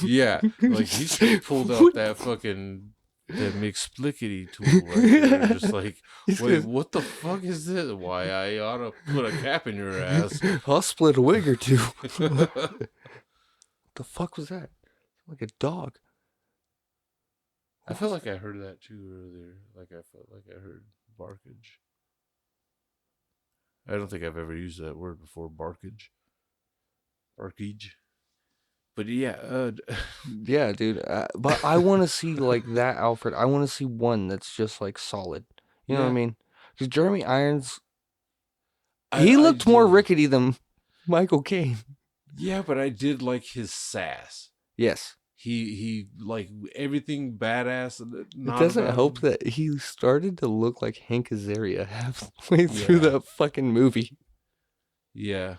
Yeah, like he straight pulled out that fucking the McSplickety tool right there, just like, wait, what the fuck is this? Why I ought to put a cap in your ass. I'll split a wig or two. What the fuck was that? Like a dog. I felt like I heard that too earlier. Like I felt like I heard barkage. I don't think I've ever used that word before. Barkage. But yeah, Yeah, dude. But I want to see like that Alfred. I want to see one that's just like solid. You know what I yeah. mean? Because Jeremy Irons, I he looked more did, rickety than Michael Caine. yeah, but I did like his sass. Yes. He like everything badass. It Not doesn't about help him. that he started to look like Hank Azaria halfway through Yeah. that fucking movie. Yeah,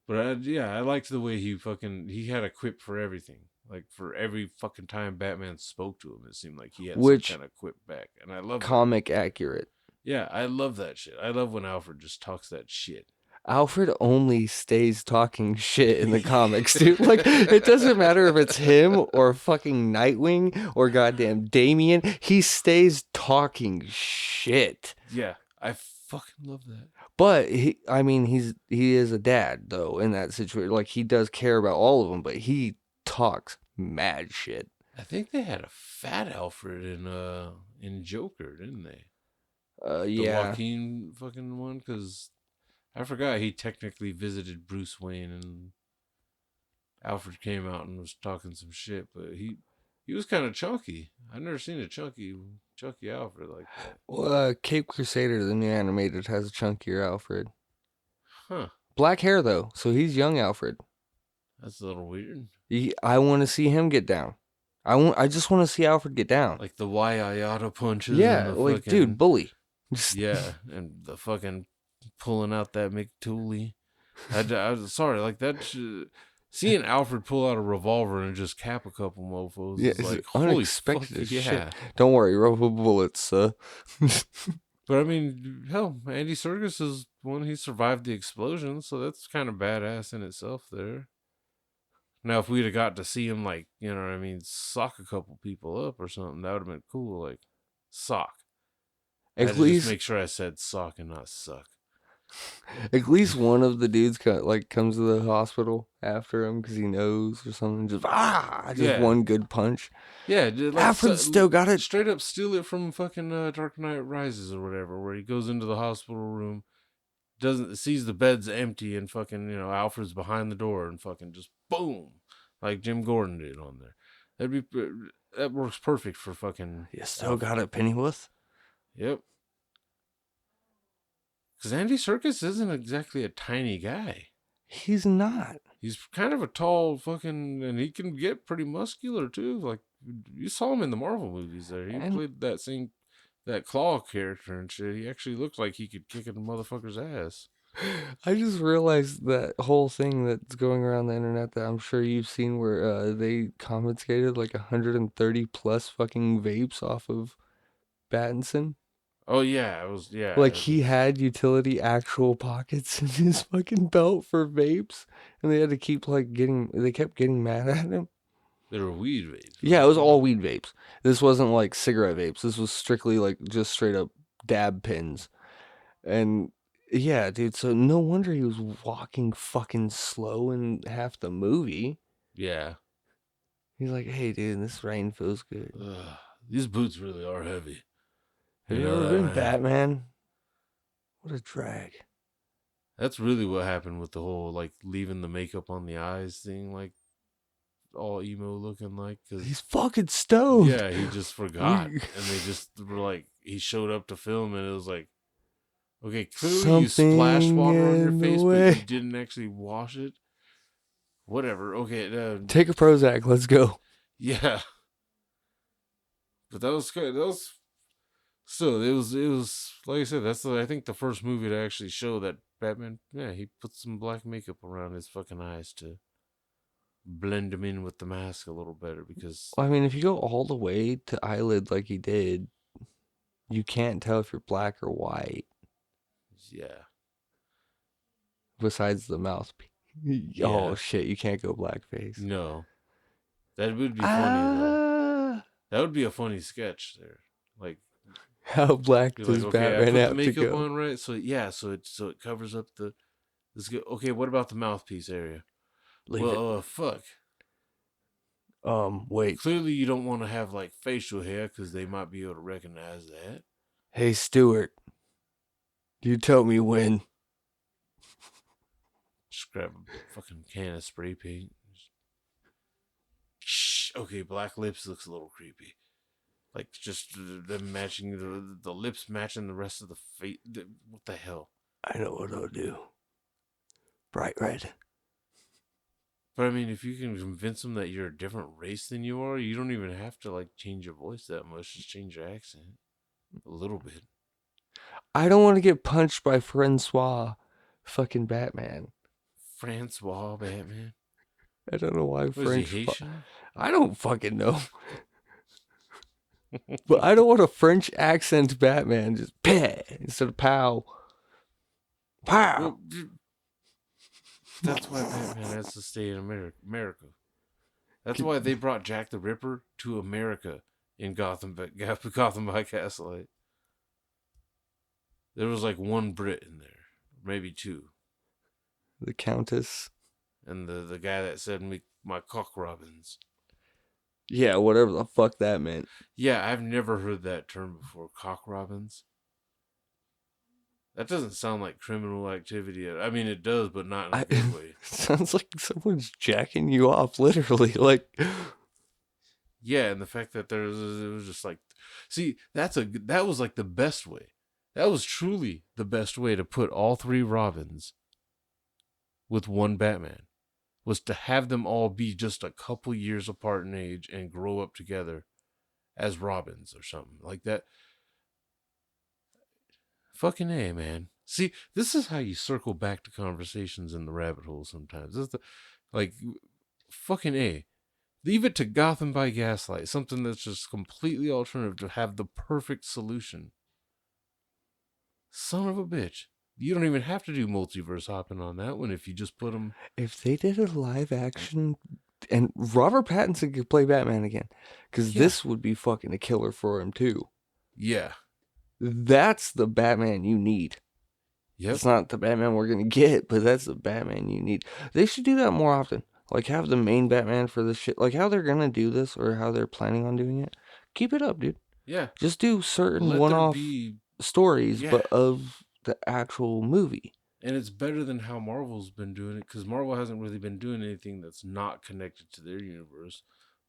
but I liked the way he had a quip for everything. Like for every fucking time Batman spoke to him, it seemed like he had Which some kind of quip back, and I love comic accurate. Yeah, I love that shit. I love when Alfred just talks that shit. Alfred only stays talking shit in the comics, dude. Like, it doesn't matter if it's him or fucking Nightwing or goddamn Damien. He stays talking shit. Yeah, I fucking love that. But he is a dad though in that situation. Like he does care about all of them, but he talks mad shit. I think they had a fat Alfred in Joker, didn't they? The Yeah. Joaquin fucking one, because I forgot he technically visited Bruce Wayne, and Alfred came out and was talking some shit, but he was kind of chunky. I've never seen a chunky Alfred like that. Well, Cape Crusader, the new animated, has a chunkier Alfred. Huh? Black hair though, so he's young Alfred. That's a little weird. I want to see him get down. I just want to see Alfred get down. Like the Wayayata punches Yeah, and the like fucking dude, bully. yeah, and the fucking pulling out that McTooley. I was sorry, like that. Seeing Alfred pull out a revolver and just cap a couple mofos Yeah, is it's like holy unexpected fuck, as yeah. shit. Don't worry, rubber bullets, sir. But I mean, hell, Andy Serkis is one. He survived the explosion, so that's kind of badass in itself. There. Now, if we'd have got to see him, like, you know what I mean, sock a couple people up or something, that would have been cool. Like, sock. I had At to just least, make sure I said sock and not suck. at least one of the dudes comes to the hospital after him because he knows or something. Just Yeah. one good punch. Yeah, dude, like Alfred still got it. Straight up steal it from fucking Dark Knight Rises or whatever, where he goes into the hospital room, sees the bed's empty, and fucking, you know, Alfred's behind the door and fucking just boom, like Jim Gordon did on there. That works perfect for fucking. You still got it, Pennyworth. Yep. Because Andy Serkis isn't exactly a tiny guy. He's not. He's kind of a tall fucking, and he can get pretty muscular too. Like you saw him in the Marvel movies. There, he played that Claw character and shit. He actually looked like he could kick a motherfucker's ass. I just realized that whole thing that's going around the internet that I'm sure you've seen where they confiscated like 130 plus fucking vapes off of Pattinson. Oh yeah, it was Like he had utility actual pockets in his fucking belt for vapes, and they had to keep they kept getting mad at him. They were weed vapes. Yeah, it was all weed vapes. This wasn't like cigarette vapes. This was strictly like just straight up dab pins. And yeah, dude, so no wonder he was walking fucking slow in half the movie. Yeah. He's like, hey, dude, this rain feels good. These boots really are heavy. Have you ever been Batman? What a drag. That's really what happened with the whole, like, leaving the makeup on the eyes thing, like, all emo looking like. Cause, he's fucking stoned. Yeah, he just forgot. And they just were like, he showed up to film and it was like, okay, clearly you splashed water on your face, but you didn't actually wash it. Whatever. Okay. Take a Prozac. Let's go. Yeah. But that was good. That was still, it was like I said, that's I think the first movie to actually show that Batman, yeah, he put some black makeup around his fucking eyes to blend him in with the mask a little better because I mean, if you go all the way to eyelid like he did, you can't tell if you're black or white. Yeah. Besides the mouth. Yeah. Oh shit, you can't go blackface. No. That would be funny though. That would be a funny sketch there. Like how black does okay, Batman I put have the makeup to go? on, right? So yeah, so it covers up the this. Okay, what about the mouthpiece area? Fuck. Wait. Clearly, you don't want to have like facial hair because they might be able to recognize that. Hey, Stuart. You tell me when. Just grab a fucking can of spray paint. Shh. Okay, black lips looks a little creepy. Like just them matching the lips matching the rest of the face. What the hell? I know what I'll do. Bright red. But I mean, if you can convince them that you're a different race than you are, you don't even have to like change your voice that much. Just change your accent a little bit. I don't want to get punched by Francois fucking Batman. Francois Batman? I don't know why French. Is he Haitian? I don't fucking know. But I don't want a French accent Batman. Just peh instead of pow. Pow. Well, that's why Batman has to stay in America. That's why they brought Jack the Ripper to America in Gotham by Gaslight. There was like one Brit in there. maybe 2. The Countess. And the guy that said me my cock robins. Yeah, whatever the fuck that meant. Yeah, I've never heard that term before. Cock robins. That doesn't sound like criminal activity. I mean, it does, but not in a good way. Sounds like someone's jacking you off, literally. Like, Yeah, and the fact that it was just like, see, that was like the best way. That was truly the best way to put all 3 Robins with one Batman, was to have them all be just a couple years apart in age and grow up together as Robins or something like that. Fucking A, man. See, this is how you circle back to conversations in the rabbit hole sometimes. This is like, fucking A. Leave it to Gotham by Gaslight, something that's just completely alternative to have the perfect solution. Son of a bitch. You don't even have to do multiverse hopping on that one if you just put them. if they did a live action, and Robert Pattinson could play Batman again, because Yeah. this would be fucking a killer for him too. Yeah. That's the Batman you need. Yep. It's not the Batman we're gonna get, but that's the Batman you need. They should do that more often. Like, have the main Batman for this shit. Like, how they're gonna do this, or how they're planning on doing it. Keep it up, dude. Yeah. Just do certain Let there one-off be. stories, Yeah. but of the actual movie. And it's better than how Marvel's been doing it, because Marvel hasn't really been doing anything that's not connected to their universe.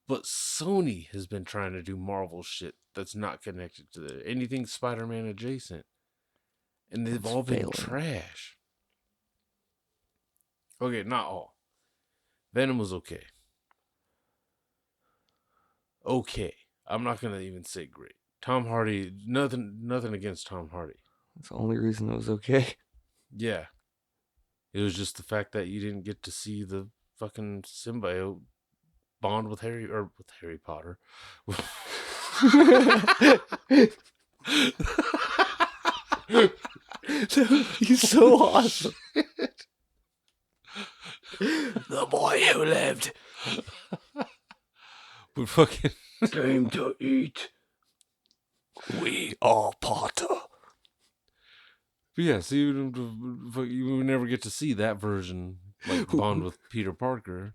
But Sony has been trying to do Marvel shit that's not connected to anything Spider-Man adjacent. And they've It's all been failing. trash. Okay, not all. Venom was okay. Okay. I'm not gonna even say great. Tom Hardy, nothing against Tom Hardy. That's the only reason it was okay. Yeah. It was just the fact that you didn't get to see the fucking symbiote bond with Harry Potter. He's so awesome. The boy who lived. But fucking Time to eat. We are Potter. But yeah, see, you would never get to see that version, like bond with Peter Parker,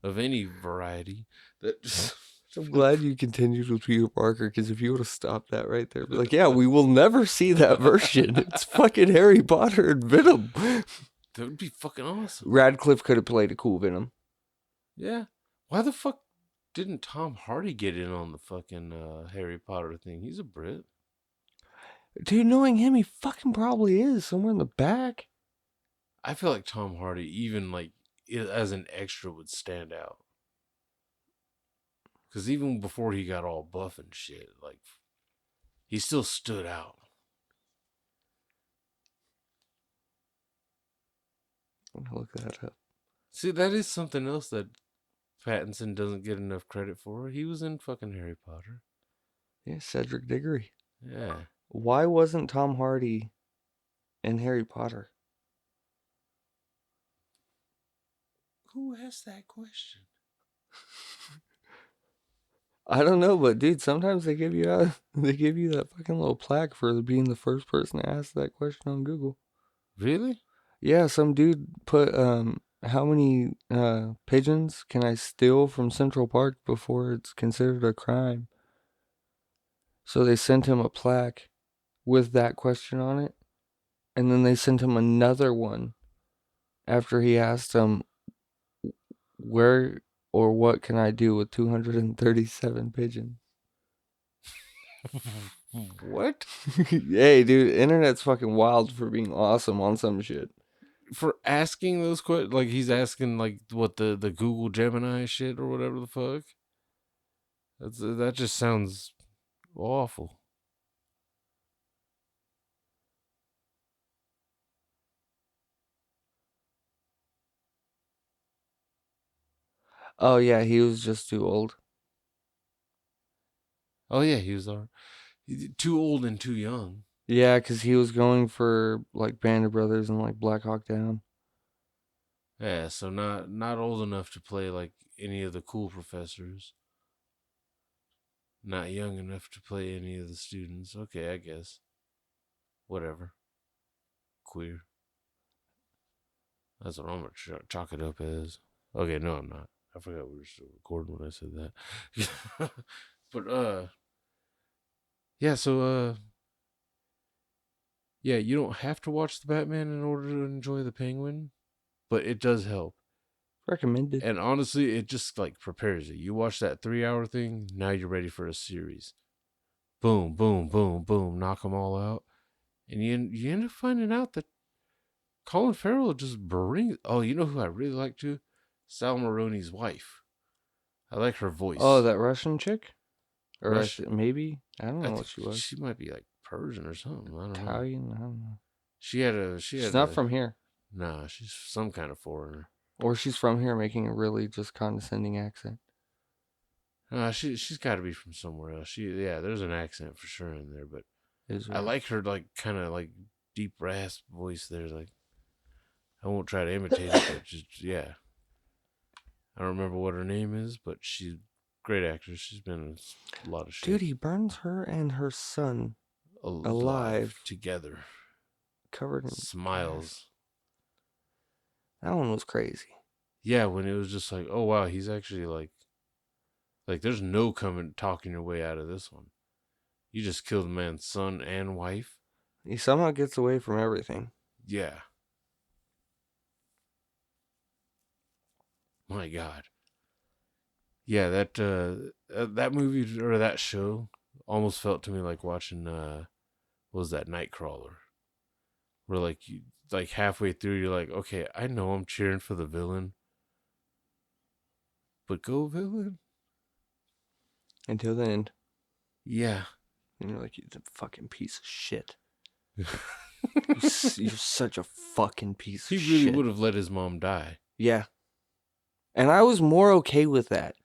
of any variety. That just, I'm glad you continued with Peter Parker, because if you would have stopped that right there, be like, yeah, we will never see that version. It's fucking Harry Potter and Venom. that would be fucking awesome. Radcliffe could have played a cool Venom. Yeah. Why the fuck didn't Tom Hardy get in on the fucking Harry Potter thing? He's a Brit. Dude, knowing him, he fucking probably is somewhere in the back. I feel like Tom Hardy, even like as an extra, would stand out. Because even before he got all buff and shit, like, he still stood out. I'm gonna look that up. See, that is something else that Pattinson doesn't get enough credit for. He was in fucking Harry Potter. Yeah, Cedric Diggory. Yeah. Why wasn't Tom Hardy in Harry Potter? Who asked that question? I don't know, but dude, sometimes they give you that fucking little plaque for being the first person to ask that question on Google. Really? Yeah, some dude put how many pigeons can I steal from Central Park before it's considered a crime? So they sent him a plaque with that question on it, and then they sent him another one after he asked them, where or what can I do with 237 pigeons? What? Hey, dude, internet's fucking wild for being awesome on some shit. For asking those questions? Like, he's asking, like, what, the Google Gemini shit or whatever the fuck? That just sounds awful. Oh yeah, he was just too old. Oh, yeah, he was too old and too young. Yeah, because he was going for like Band of Brothers and like Black Hawk Down. Yeah, so not old enough to play, like, any of the cool professors. Not young enough to play any of the students. Okay, I guess. Whatever. Queer. That's what I'm gonna chalk it up as. Okay, no, I'm not. I forgot we were still recording when I said that. But yeah. So yeah, you don't have to watch the Batman in order to enjoy the Penguin, but it does help. Recommended. And honestly, it just like prepares you. You watch that 3 hour thing, now you're ready for a series. Boom, boom, boom, boom, knock them all out, and you end up finding out that Colin Farrell just brings. Oh, you know who I really like too? Sal Maroni's wife. I like her Oh, voice. that Russian chick? Or maybe? I don't I know think what she was. she might be like Persian or something. I don't know. Italian? I don't know. She's Not from here. Nah, she's some kind of foreigner. Or she's from here making a really just condescending accent. She's got to be from somewhere else. There's an accent for sure in there, but I Israel. like her like kind of like deep rasp voice. There, like I won't try to imitate it, but just yeah. I don't remember what her name is, but she's a great actress. She's been in a lot of shit. Dude, he burns her and her son alive together, covered in smiles. That one was crazy. Yeah, when it was just like, oh wow, he's actually like there's no talking your way out of this one. You just killed a man's son and wife. He somehow gets away from everything. Yeah. My God. Yeah, that movie or that show almost felt to me like watching what was that, Nightcrawler? Where like you like halfway through you're like, okay, I know I'm cheering for the villain, but go villain. Until the end. Yeah. And you're like, you're a fucking piece of shit. You're such a fucking piece of shit. He really would have let his mom die. Yeah. And I was more okay with that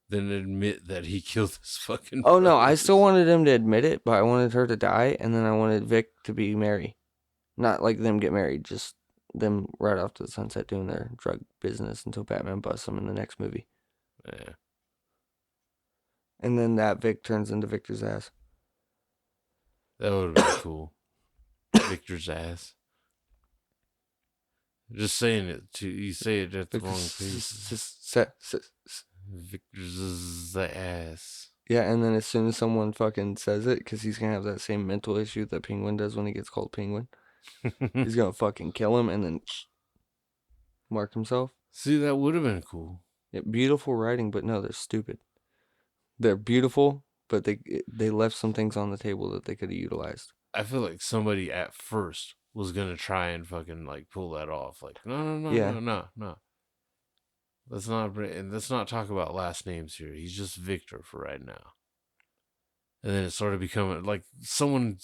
than admit that he killed his fucking Oh, no, I brothers. still wanted him to admit it, but I wanted her to die, and then I wanted Vic to be Mary. Not like them get married, just them right off to the sunset doing their drug business until Batman busts them in the next movie. Yeah. And then that Vic turns into Victor's ass. That would have been cool. Victor's ass. Just saying it you say it at the wrong pace. Victor's ass. Yeah, and then as soon as someone fucking says it, because he's gonna have that same mental issue that Penguin does when he gets called Penguin, he's gonna fucking kill him and then mark himself. See, that would have been cool. Yeah, beautiful writing, but no, they're stupid. They're beautiful, but they left some things on the table that they could have utilized. I feel like somebody at first was gonna try and fucking like pull that off. Like, no. Let's not talk about last names here. He's just Victor for right now. And then it started becoming like someone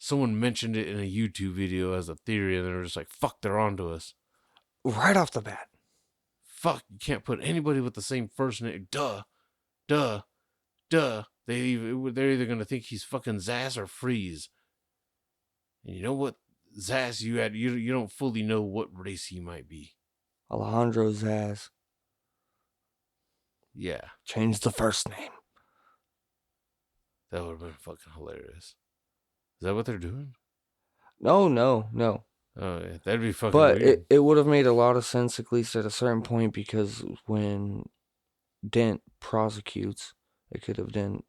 mentioned it in a YouTube video as a theory, and they were just like, "Fuck, they're onto us." Right off the bat. Fuck, you can't put anybody with the same first name. Duh. They're either gonna think he's fucking Zaz or Freeze. And you know what, Zaz, you don't fully know what race he might be. Alejandro Zaz. Yeah. Change the first name. That would have been fucking hilarious. Is that what they're doing? No. Oh, yeah, that'd be fucking but weird. it would have made a lot of sense, at least at a certain point, because when Dent prosecutes, it could have been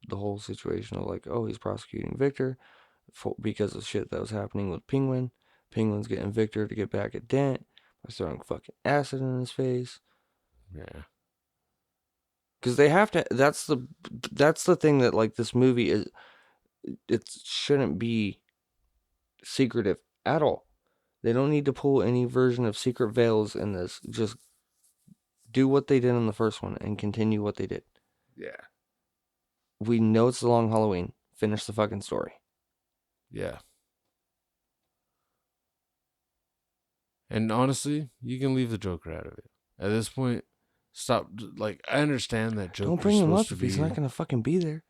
the whole situation of like, oh, he's prosecuting Victor because of shit that was happening with Penguin. Penguin's getting Victor to get back at Dent by throwing fucking acid in his face. Yeah. Because they have to. That's the thing that like this movie is. It shouldn't be secretive at all. They don't need to pull any version of secret veils in this. Just do what they did in the first one and continue what they did. Yeah. We know it's the long Halloween. Finish the fucking story. Yeah. And honestly, you can leave the Joker out of it. At this point, stop. Like, I understand that Joker's Don't bring him up if be, he's not gonna fucking be there.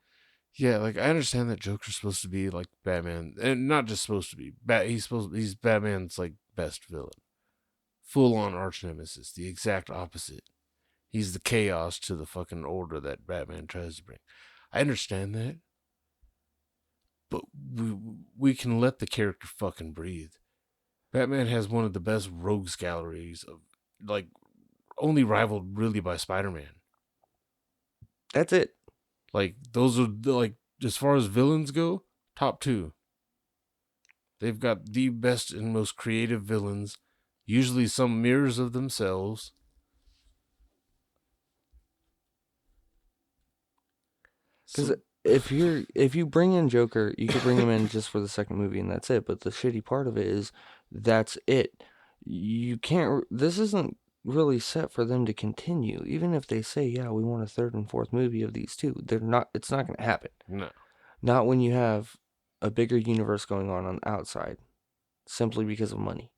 Yeah, like I understand that Joker's supposed to be like Batman, and not just supposed to be. He's Batman's like best villain, full on arch nemesis, the exact opposite. He's the chaos to the fucking order that Batman tries to bring. I understand that, but we can let the character fucking breathe. Batman has one of the best rogues galleries of, like, only rivaled really by Spider-Man. That's it. Like, those are like, as far as villains go, top two. They've got the best and most creative villains, usually some mirrors of themselves. Because So, if you bring in Joker, you could bring him in just for the second movie and that's it. But the shitty part of it is that's it. You can't. This isn't really set for them to continue. Even if they say, yeah, we want a third and fourth movie of these two, they're not. It's not going to happen. no. Not when you have a bigger universe going on the outside, simply because of money.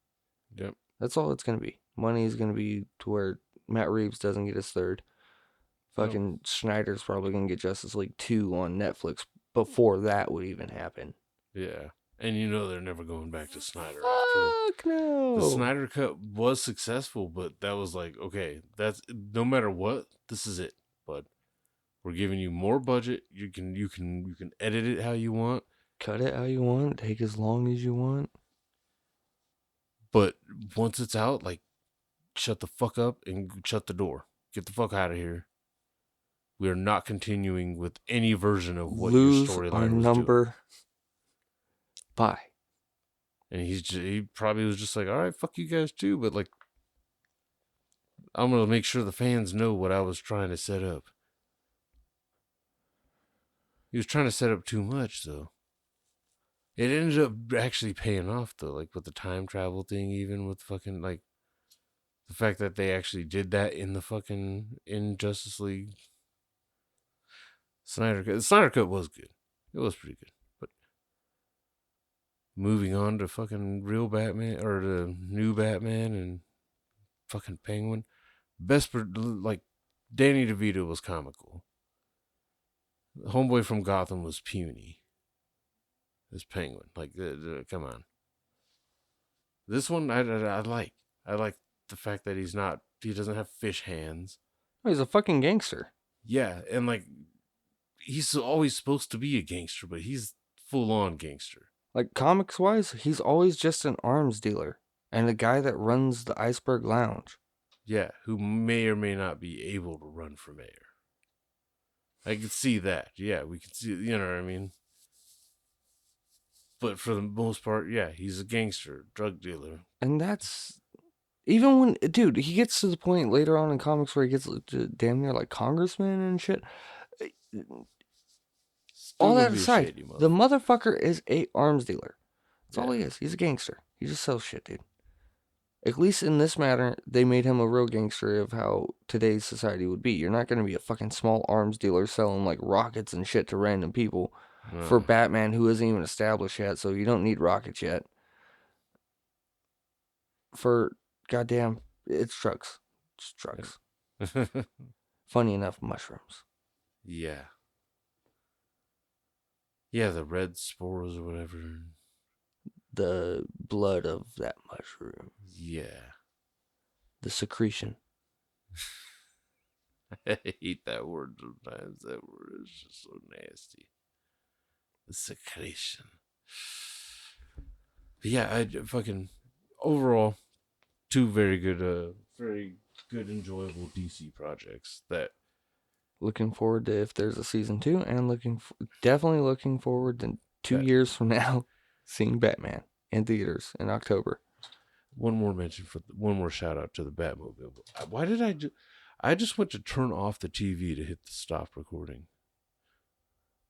Yep. That's all it's going to be. Money is going to be to where Matt Reeves doesn't get his third. Fucking Snyder's probably going to get Justice League 2 on Netflix before that would even happen. Yeah. And you know they're never going back to Snyder. Fuck no. The Snyder Cut was successful, but that was like, okay, that's no matter what, this is it. But we're giving you more budget. You can edit it how you want. Cut it how you want. Take as long as you want. But once it's out, like, shut the fuck up and shut the door. Get the fuck out of here. We are not continuing with any version of what Lose your our storyline was number. doing. Bye. And he probably was just like, all right, fuck you guys too. But like, I'm gonna make sure the fans know what I was trying to set up. He was trying to set up too much, though. It ended up actually paying off, though, like with the time travel thing, even with fucking, like, the fact that they actually did that in the fucking, in Justice League. Snyder Cut. The Snyder Cut was good. It was pretty good. But moving on to fucking real Batman, or the new Batman and fucking Penguin. Like, Danny DeVito was comical. Homeboy from Gotham was puny. This Penguin, like, come on. This one, I like. I like the fact that he doesn't have fish hands. Oh, he's a fucking gangster. Yeah, and like, he's always supposed to be a gangster, but he's full on gangster. Like, comics wise, he's always just an arms dealer and a guy that runs the Iceberg Lounge. Yeah, who may or may not be able to run for mayor. I can see that. Yeah, we can see, you know what I mean? But for the most part, yeah, he's a gangster, drug dealer. And that's even when, dude, he gets to the point later on in comics where he gets damn near like congressman and shit. Still All gonna that be a aside, shady the motherfucker. motherfucker is a arms dealer. That's all he Yeah. is. He's a gangster. He just sells shit, dude. At least in this matter, they made him a real gangster of how today's society would be. You're not going to be a fucking small arms dealer selling like rockets and shit to random people for Batman who isn't even established yet, so you don't need rockets yet. For goddamn, it's drugs. It's drugs. Funny enough, mushrooms. Yeah. Yeah, the red spores or whatever. The blood of that mushroom. Yeah. The secretion. I hate that word sometimes. That word is just so nasty. The secretion. But yeah, I fucking overall, two very good, enjoyable DC projects that. Looking forward to if there's a season 2, and definitely looking forward to 2 years from now seeing Batman in theaters in October. One more shout out to the Batmobile. Why did I just went to turn off the TV to hit the stop recording.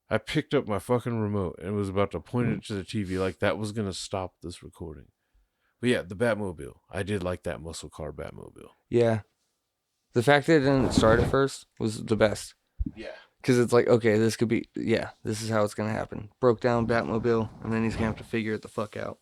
I picked up my fucking remote and was about to point it to the TV like that was going to stop this recording. But yeah, the Batmobile. I did like that muscle car Batmobile. Yeah. The fact that it didn't start at first was the best. Yeah. Because it's like, okay, this is how it's going to happen. Broke down Batmobile, and then he's going to have to figure it the fuck out.